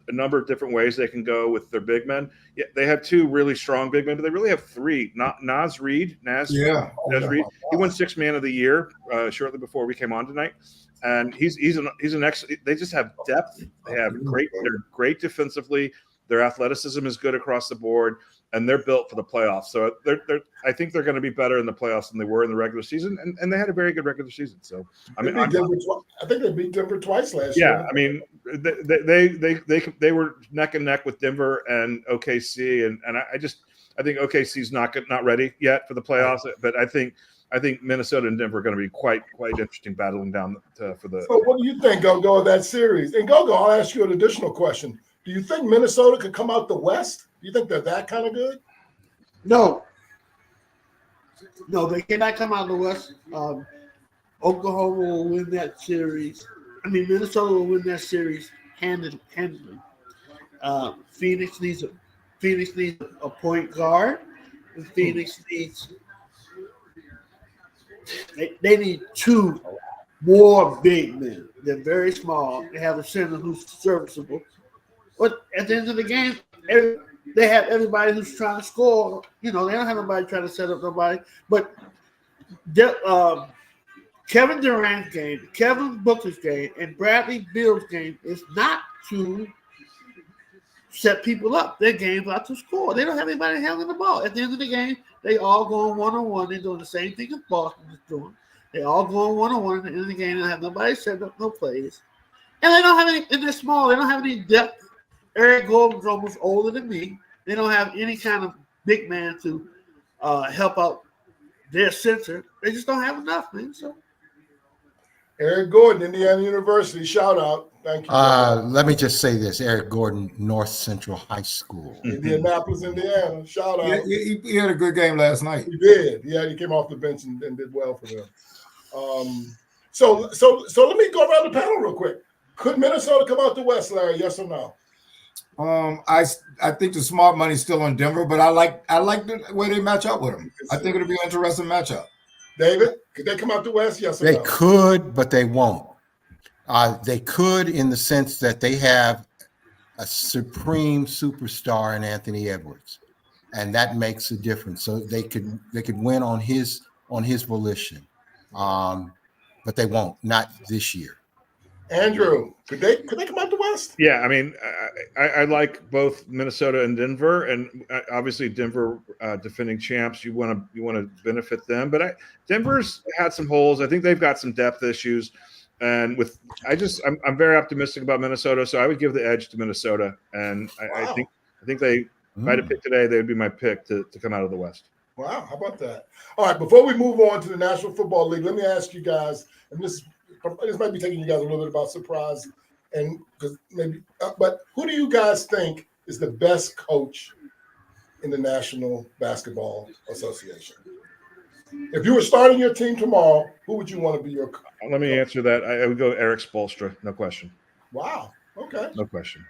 a number of different ways they can go with their big men. Yeah, they have two really strong big men, but they really have three. Naz Reid. He won Sixth Man of the Year shortly before we came on tonight, and he's an excellent. They just have depth. They're great defensively. Their athleticism is good across the board, and they're built for the playoffs. So I think they're going to be better in the playoffs than they were in the regular season, and they had a very good regular season. So I think they beat Denver twice last year. Yeah, I mean they were neck and neck with Denver and OKC, and I think OKC's not ready yet for the playoffs, but I think Minnesota and Denver are going to be quite interesting battling down for the. So what do you think, Go of that series? And Go, I'll ask you an additional question. Do you think Minnesota could come out the West? Do you think they're that kind of good? No, they cannot come out of the West. Oklahoma will win that series. I mean, Minnesota will win that series handily. Phoenix needs a point guard. And Phoenix needs they need two more big men. They're very small. They have a center who's serviceable. But at the end of the game, they have everybody who's trying to score. They don't have nobody trying to set up nobody. But Kevin Durant's game, Kevin Booker's game, and Bradley Beal's game is not to set people up. Their game's not to score. They don't have anybody handling the ball. At the end of the game, they all going one-on-one. They're doing the same thing as Boston is doing. They all going one-on-one at the end of the game. They don't have nobody setting up no plays. And they don't have any, and they're small. They don't have any depth. Eric Gordon's almost older than me. They don't have any kind of big man to help out their center. They just don't have enough, man. So, Eric Gordon, Indiana University, shout out. Thank you. Let me just say this: Eric Gordon, North Central High School, Indianapolis, Indiana. Shout out. He had a good game last night. He did. Yeah, he came off the bench and did well for them. So let me go around the panel real quick. Could Minnesota come out the West, Larry? Yes or no? I think the smart money's still on Denver, but I like the way they match up with them. I think it'll be an interesting matchup. David, could they come out the West? Yes or no? They could, but they won't. They could in the sense that they have a supreme superstar in Anthony Edwards, and that makes a difference. So they could win on his volition, but they won't. Not this year. Andrew, could they come out the West? Yeah, I mean, I like both Minnesota and Denver, and obviously Denver defending champs. You want to benefit them, but Denver's had some holes. I think they've got some depth issues, and I'm very optimistic about Minnesota, so I would give the edge to Minnesota, and I think they if I had to pick today, they would be my pick to come out of the West. Wow, how about that? All right, before we move on to the National Football League, let me ask you guys, and this might be taking you guys a little bit about surprise, and because maybe, but who do you guys think is the best coach in the National Basketball Association? If you were starting your team tomorrow, who would you want to be your coach? Let me answer that. I would go Eric Spoelstra, no question. Wow. Okay. No question.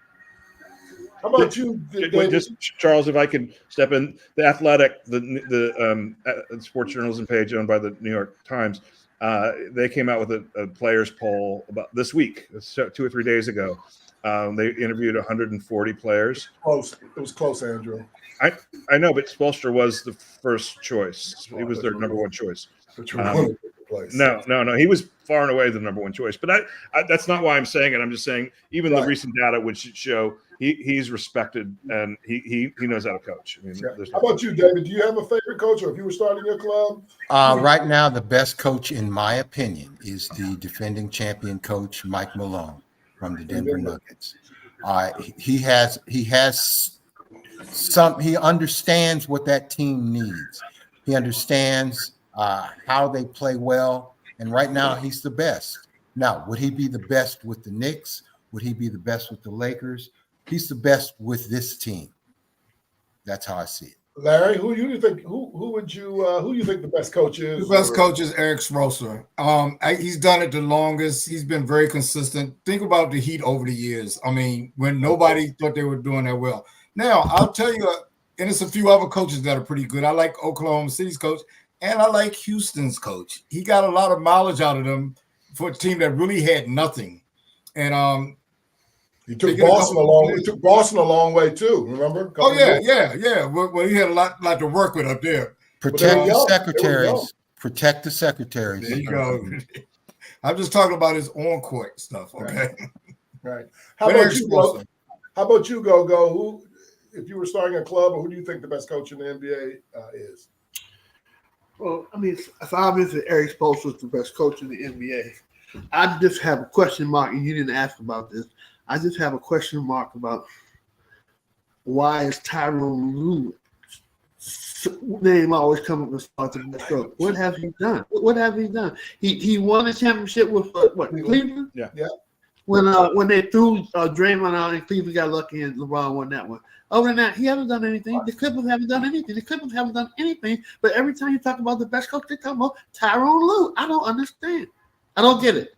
How about you, David? Just Charles, if I could step in, the Athletic, the sports journalism page owned by the New York Times, they came out with a players poll about this week, 2 or 3 days ago. They interviewed 140 players. Close. It was close, Andrew. I know, but Spoelstra was the first choice. He was their number one choice. But you wanted the place. No. He was far and away the number one choice. But that's not why I'm saying it. I'm just saying even the recent data would show he's respected and he knows how to coach. I mean, How about you, David? Do you have a favorite coach, or if you were starting your club? Right now, the best coach, in my opinion, is the defending champion coach, Mike Malone from the Denver Nuggets. He understands what that team needs. He understands how they play well. And right now, he's the best. Now, would he be the best with the Knicks? Would he be the best with the Lakers? He's the best with this team. That's how I see it. Larry, who do you think? Who do you think the best coach is? The best coach is Eric Spoelstra. He's done it the longest. He's been very consistent. Think about the Heat over the years. I mean, when nobody thought they were doing that well. Now, I'll tell you, and it's a few other coaches that are pretty good. I like Oklahoma City's coach, and I like Houston's coach. He got a lot of mileage out of them for a team that really had nothing. And he took Boston a long way. He took Boston a long way too. Remember? Yeah. Well, he had a lot to work with up there. Protect the secretaries. Protect the secretaries. There you go. I'm just talking about his on-court stuff. Okay. Right. How about you, Go? Who, if you were starting a club, or who do you think the best coach in the NBA is? Well, I mean, it's obvious that Eric Spoelstra is the best coach in the NBA. I just have a question mark, and you didn't ask about this. I just have a question mark about why is Tyronn Lue name always coming to start the best coach? What have he done? What have he done? He won a championship with Cleveland? Yeah. When they threw Draymond out and Cleveland got lucky and LeBron won that one. Other than that, he hasn't done anything. The Clippers haven't done anything. But every time you talk about the best coach, they talk about Tyronn Lue. I don't understand. I don't get it.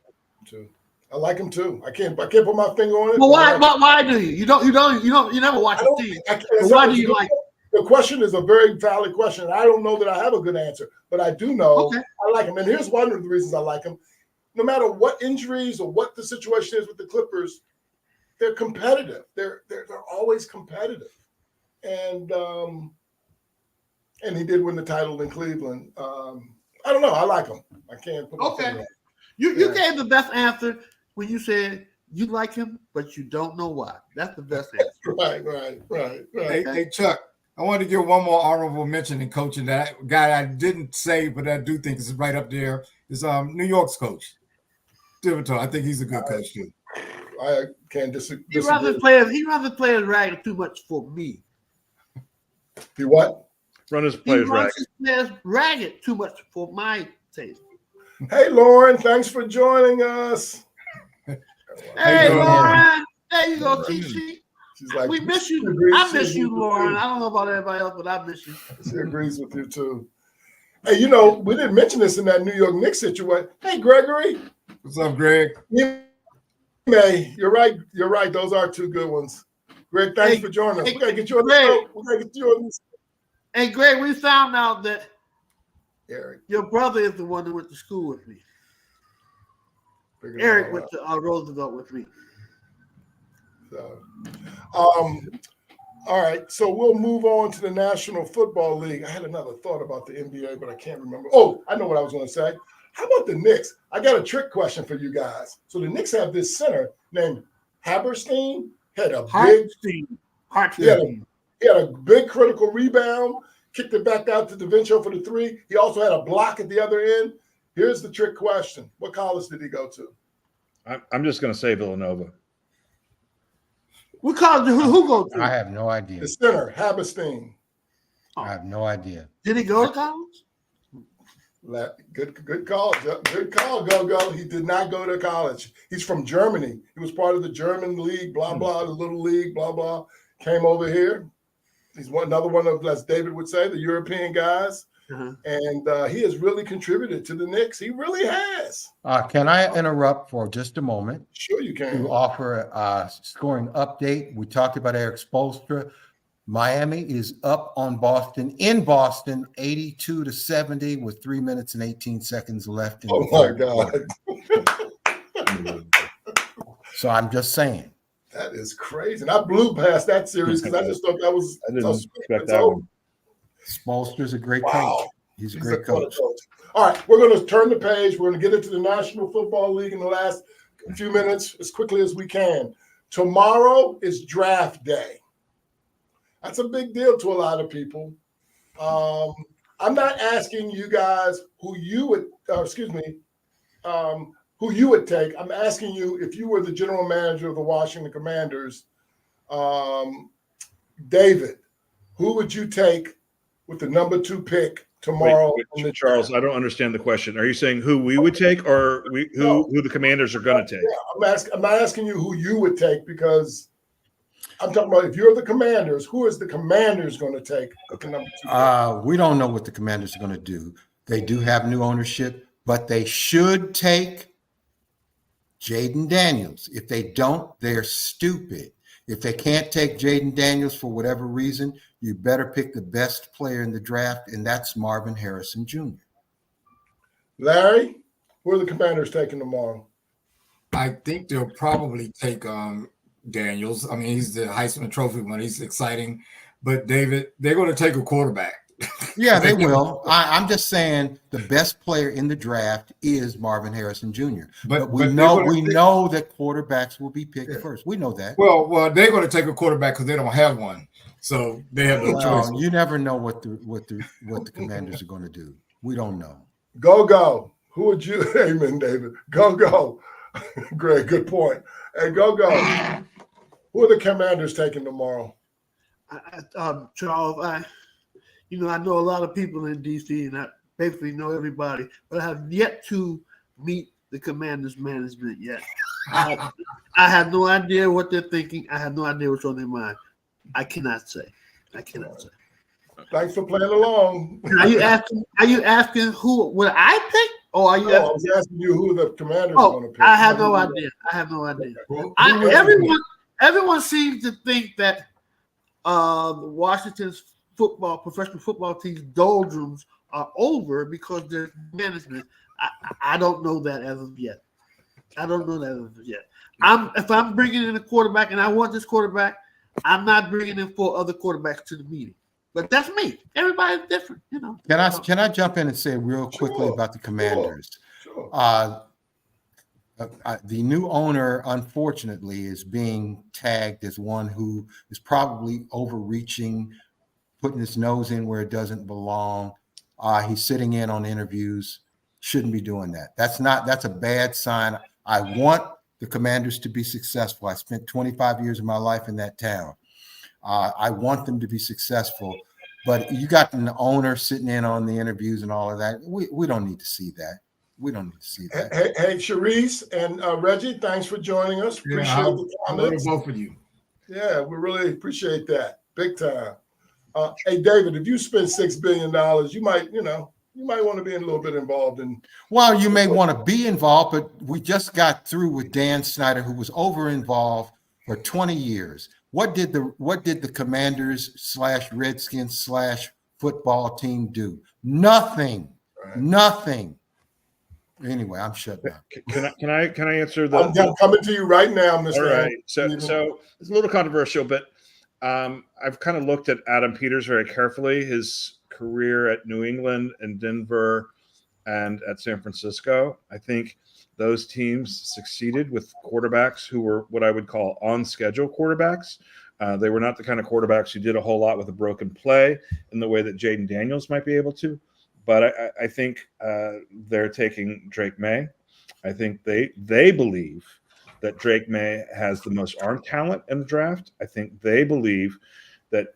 I like him too. I can't put my finger on it. Well, why do you? You never watch the team. Why do you like? The question is a very valid question. I don't know that I have a good answer, but I do know I like him. And here's one of the reasons I like him. No matter what injuries or what the situation is with the Clippers, they're competitive. They're always competitive. And he did win the title in Cleveland. I don't know. I like him. I can't put my finger on it. You gave the best answer when you said you like him, but you don't know why. That's the best answer. Right. Hey, Chuck, I wanted to give one more honorable mention in coaching. That guy I didn't say, but I do think is right up there, is New York's coach, Thibodeau. I think he's a good coach too. I can't disagree. He runs the players ragged too much for me. He what? Run his players ragged. His players ragged too much for my taste. Hey, Lauren, thanks for joining us. Hey, Lauren. There you go, T-Sheet. She's like, we miss you. I miss you, Lauren. I don't know about everybody else, but I miss you. She agrees with you, too. Hey, we didn't mention this in that New York Knicks situation. Hey, Gregory. What's up, Greg? You're right. Those are two good ones. Greg, thanks for joining us. We got to get you on the show. We got to get you on this. Hey, Greg, we found out that Eric, your brother is the one who went to school with me. Eric went to Roosevelt with me. So, all right. So we'll move on to the National Football League. I had another thought about the NBA, but I can't remember. Oh, I know what I was going to say. How about the Knicks? I got a trick question for you guys. So the Knicks have this center named Haberstein. He had a big critical rebound, kicked it back out to DaVinci for the three. He also had a block at the other end. Here's the trick question. What college did he go to? I'm just going to say Villanova. What college did who go to? I have no idea. The center, Haberstein. I have no idea. Did he go to college? Good call. Good call, Go. He did not go to college. He's from Germany. He was part of the German league, blah, blah, the little league, blah, blah. Came over here. He's another one of, as David would say, the European guys. and he has really contributed to the Knicks. He really has. Can I interrupt for just a moment? Sure, you can. To offer a scoring update? We talked about Eric Spoelstra. Miami is up on Boston in Boston, 82-70, with 3 minutes and 18 seconds left. In oh my God! So I'm just saying. That is crazy. And I blew past that series because I just thought that was. I didn't expect that one. Spoelstra's a great coach. He's a great coach. All right, we're going to turn the page. We're going to get into the National Football League in the last few minutes as quickly as we can. Tomorrow is draft day. That's a big deal to a lot of people. I'm not asking you guys who you would, who you would take. I'm asking you if you were the general manager of the Washington Commanders, David, who would you take with the number 2 pick tomorrow? Charles, I don't understand the question. Are you saying who we would take, or who the Commanders are going to take? Yeah, I'm not asking you who you would take, because I'm talking about if you're the Commanders, who is the Commanders going to take at the number 2 pick? We don't know what the Commanders are going to do. They do have new ownership, but they should take Jaden Daniels. If they don't, they're stupid. If they can't take Jaden Daniels for whatever reason, you better pick the best player in the draft, and that's Marvin Harrison Jr. Larry, who are the Commanders taking tomorrow? I think they'll probably take Daniels. I mean, he's the Heisman Trophy winner. He's exciting. But, David, they're going to take a quarterback. Yeah, they will. I'm just saying the best player in the draft is Marvin Harrison Jr. But we know that quarterbacks will be picked first. We know that. Well, they're going to take a quarterback because they don't have one, so they have no choice. You never know what the Commanders are going to do. We don't know. Go. Who would you? Amen, David. Go. Greg, good point. Hey, go. Who are the Commanders taking tomorrow? Charles, I know a lot of people in D.C. and I basically know everybody, but I have yet to meet the Commanders management yet. I have no idea what they're thinking. I have no idea what's on their mind. I cannot say. Thanks for playing along. Are you asking who would I pick? Or are you I was asking you who the Commanders are going to pick. I have no idea. Everyone seems to think that Washington's professional football team's doldrums are over because there's management. I don't know that as of yet. If I'm bringing in a quarterback and I want this quarterback, I'm not bringing in 4 other quarterbacks to the meeting. But that's me. Everybody's different, Can I jump in and say real quickly about the Commanders? Sure. The new owner, unfortunately, is being tagged as one who is probably overreaching, putting his nose in where it doesn't belong. He's sitting in on interviews. Shouldn't be doing that. That's a bad sign. I want the Commanders to be successful. I spent 25 years of my life in that town. I want them to be successful, but you got an owner sitting in on the interviews and all of that. We don't need to see that. Hey, Sharice and Reggie, thanks for joining us. Appreciate the comments. Both of you. Yeah, we really appreciate that. Big time. Hey, David, if you spend $6 billion, you might want to be a little bit involved in. Well, you may want to be involved, but we just got through with Dan Snyder, who was over-involved for 20 years. What did the Commanders / Redskins / football team do? Nothing. Right. Nothing. Anyway, I'm shut down. Can I answer the? I'm coming to you right now, Mr. All right. So it's a little controversial, but I've kind of looked at Adam Peters very carefully. His career at New England and Denver and at San Francisco. I think those teams succeeded with quarterbacks who were what I would call on-schedule quarterbacks. They were not the kind of quarterbacks who did a whole lot with a broken play in the way that Jaden Daniels might be able to. But I think they're taking Drake May. I think they believe that Drake May has the most arm talent in the draft. I think they believe that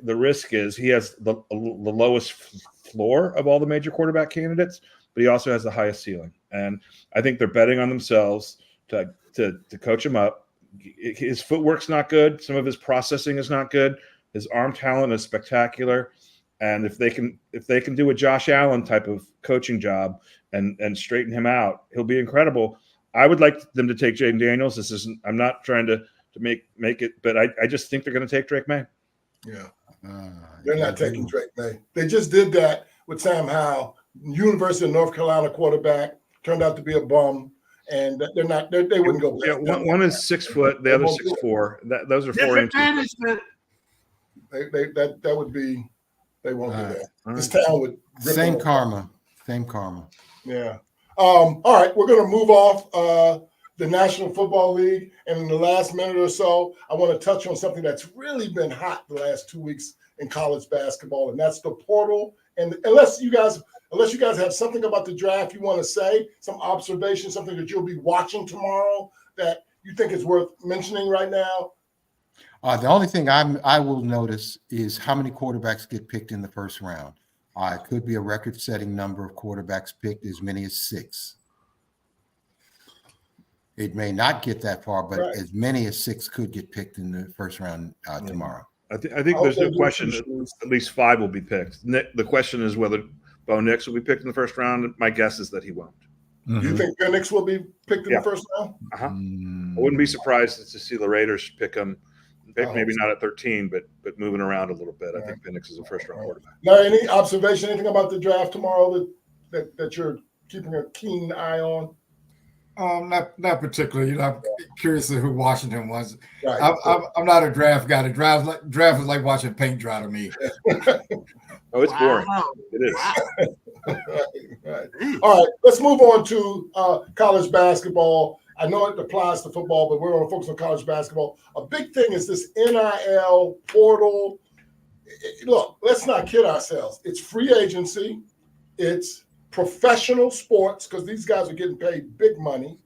the risk is he has the lowest floor of all the major quarterback candidates, but he also has the highest ceiling. And I think they're betting on themselves to coach him up. His footwork's not good. Some of his processing is not good. His arm talent is spectacular. And if they can do a Josh Allen type of coaching job and straighten him out, he'll be incredible. I would like them to take Jaden Daniels. This isn't. I'm not trying to make it, but I just think they're going to take Drake May. Yeah, they're not taking Drake May. They just did that with Sam Howell, University of North Carolina quarterback, turned out to be a bum, and they're not. They wouldn't go. Yeah, one is 6 foot, the other 6'4". Those are 4 inches. That would be. They won't do that. This town would. Same karma. Same karma. Yeah. All right, we're going to move off the National Football League, and in the last minute or so, I want to touch on something that's really been hot the last 2 weeks in college basketball, and that's the portal. And unless you guys have something about the draft you want to say, some observation, something that you'll be watching tomorrow that you think is worth mentioning right now. The only thing I will notice is how many quarterbacks get picked in the first round. It could be a record-setting number of quarterbacks picked, as many as 6. It may not get that far, but as many as 6 could get picked in the first round tomorrow. I think there's no question that at least 5 will be picked. The question is whether Bo Nix will be picked in the first round. My guess is that he won't. Do you think Penix will be picked in the first round? I wouldn't be surprised to see the Raiders pick him. Maybe not at 13, but moving around a little bit. I think Penix is a first-round quarterback. Now, any observation, anything about the draft tomorrow that you're keeping a keen eye on? Not particularly. I'm curious to who Washington was. Right. I'm not a draft guy. The draft is like watching paint dry to me. Oh, it's boring. It is. Right. All right, let's move on to college basketball. I know it applies to football, but we're going to focus on college basketball. A big thing is this NIL portal. Look, let's not kid ourselves. It's free agency. It's professional sports because these guys are getting paid big money.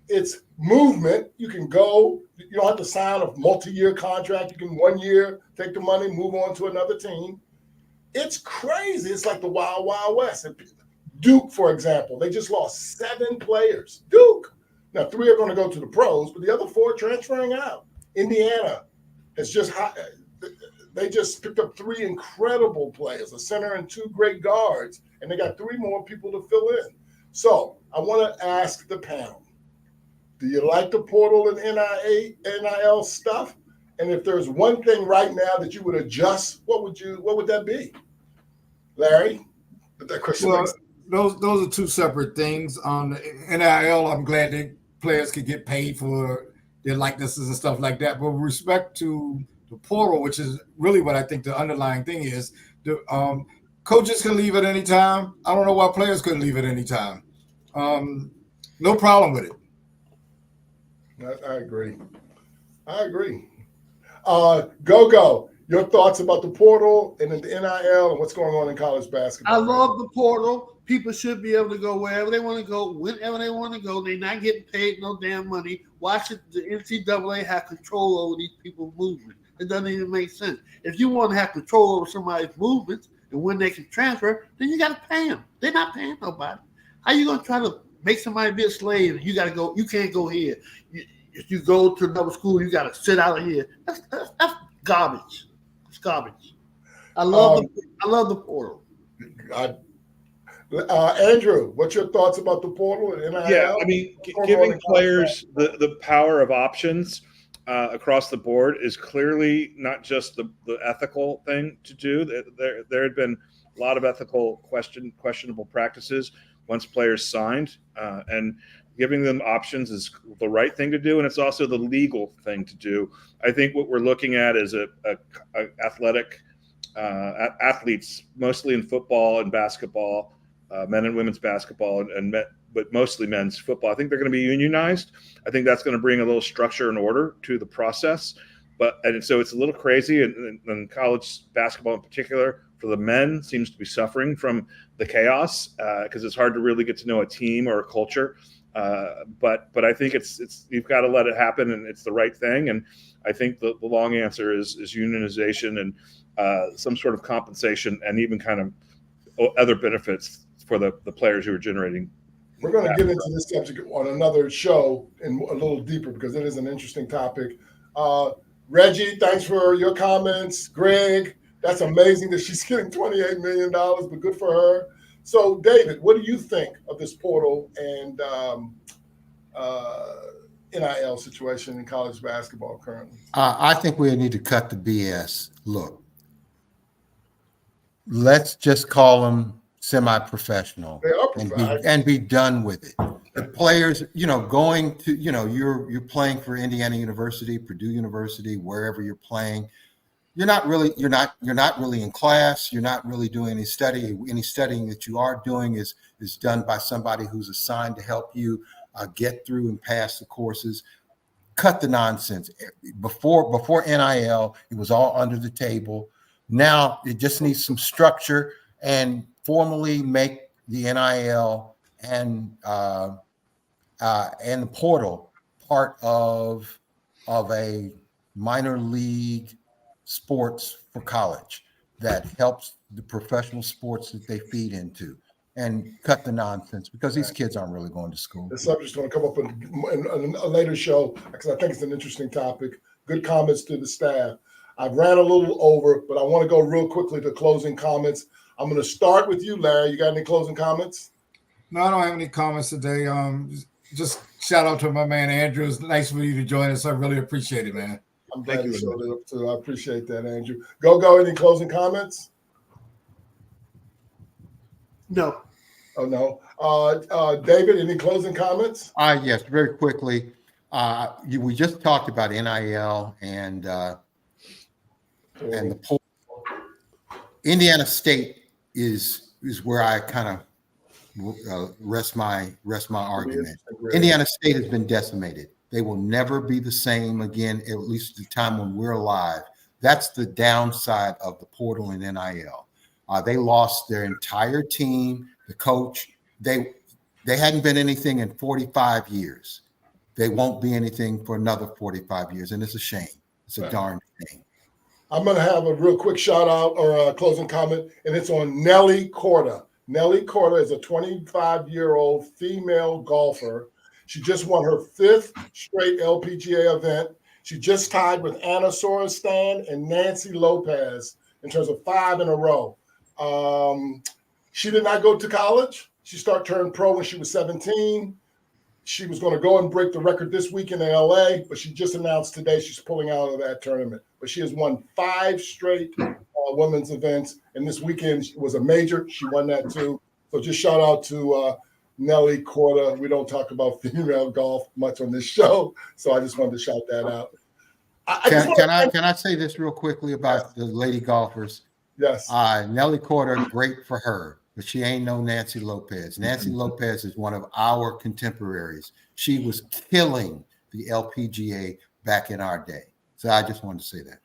It's movement. You can go. You don't have to sign a multi-year contract. You can 1 year, take the money, move on to another team. It's crazy. It's like the Wild Wild West. Duke, for example, they just lost 7 players. Duke. Now, 3 are going to go to the pros, but the other 4 are transferring out. Indiana has they just picked up 3 incredible players, a center and 2 great guards, and they got 3 more people to fill in. So I want to ask the panel, do you like the portal and NIL stuff? And if there's one thing right now that you would adjust, what would that be? Larry, did that question make sense? Those are 2 separate things. On the NIL, I'm glad that players could get paid for their likenesses and stuff like that. But with respect to the portal, which is really what I think the underlying thing is, the coaches can leave at any time. I don't know why players couldn't leave at any time. No problem with it. I agree. Go. Your thoughts about the portal and the NIL and what's going on in college basketball? I love the portal. People should be able to go wherever they want to go, whenever they want to go. They're not getting paid no damn money. Why should the NCAA have control over these people's movement? It doesn't even make sense. If you want to have control over somebody's movements and when they can transfer, then you got to pay them. They're not paying nobody. How you going to try to make somebody be a slave and you got to go? You can't go here. If you go to another school, you got to sit out of here. That's garbage. It's garbage. I love the portal. Andrew, what's your thoughts about the portal and NIL? Yeah, I mean, giving players the power of options across the board is clearly not just the ethical thing to do. There had been a lot of ethical questionable practices once players signed, and giving them options is the right thing to do, and it's also the legal thing to do. I think what we're looking at is a athletic athletes, mostly in football and basketball, men and women's basketball, but mostly men's football. I think they're going to be unionized. I think that's going to bring a little structure and order to the process. So it's a little crazy, and college basketball in particular, for the men, seems to be suffering from the chaos because it's hard to really get to know a team or a culture. But I think it's you've got to let it happen, and it's the right thing. And I think the long answer is unionization and some sort of compensation, and even kind of other benefits for the players who are generating. We're going to get into this subject on another show and a little deeper because it is an interesting topic. Reggie, thanks for your comments. Greg, That's amazing that she's getting $28 million, but good for her. So, David, what do you think of this portal and NIL situation in college basketball currently? I think we need to cut the BS. Look, let's just call them semi-professional They are and be done with it. The players, going to, you're playing for Indiana University, Purdue University, wherever you're playing. You're not really in class. You're not really doing any study. Any studying that you are doing is done by somebody who's assigned to help you get through and pass the courses. Cut the nonsense. Before NIL, it was all under the table. Now it just needs some structure and formally make the NIL and the portal part of a minor league sports for college that helps the professional sports that they feed into, and cut the nonsense, because these kids aren't really going to school. The subject's going to come up in a later show because I think it's an interesting topic. Good comments to the staff. I've ran a little over, but I want to go real quickly to closing comments. I'm going to start with you, Larry. You got any closing comments? No, I don't have any comments today. Just shout out to my man Andrew. It's nice for you to join us. I really appreciate it, man. I'm glad you showed it up too. I appreciate that, Andrew. Go. Any closing comments? No. Oh no. David, any closing comments? Yes, very quickly. We just talked about NIL and the portal. Indiana State is where I kind of rest my argument. Indiana State has been decimated. They will never be the same again, at least at the time when we're alive. That's the downside of the portal and NIL. They lost their entire team, the coach. They hadn't been anything in 45 years. They won't be anything for another 45 years, and it's a shame. It's a darn shame. I'm going to have a real quick shout out or a closing comment, and it's on Nelly Korda. Nelly Korda is a 25-year-old female golfer. She just won her 5th straight LPGA event. She just tied with Anna Sorenstam and Nancy Lopez in terms of 5 in a row. She did not go to college. She turned pro when she was 17. She was going to go and break the record this weekend in LA, but she just announced today she's pulling out of that tournament. But she has won 5 straight women's events, and this weekend was a major. She won that too. So just shout out to Nelly Korda. We don't talk about female golf much on this show, so I just wanted to shout that out. Can I say this real quickly about the lady golfers? Yes. Nelly Korda, great for her, but she ain't no Nancy Lopez. Nancy Lopez is one of our contemporaries. She was killing the LPGA back in our day. So I just wanted to say that.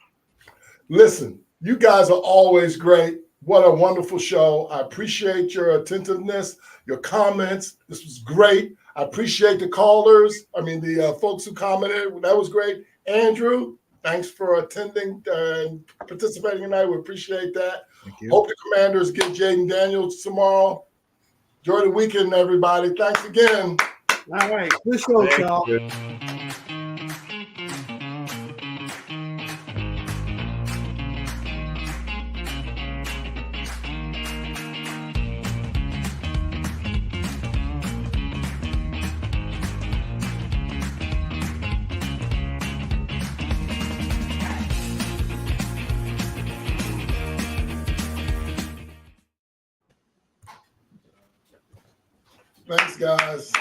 Listen, you guys are always great. What a wonderful show. I appreciate your attentiveness, your comments. This was great. I appreciate the callers. The folks who commented. That was great. Andrew, thanks for attending and participating tonight. We appreciate that. Thank you. Hope the Commanders get Jaden Daniels tomorrow. Enjoy the weekend, everybody. Thanks again. All right. Good show, y'all. Thanks, guys.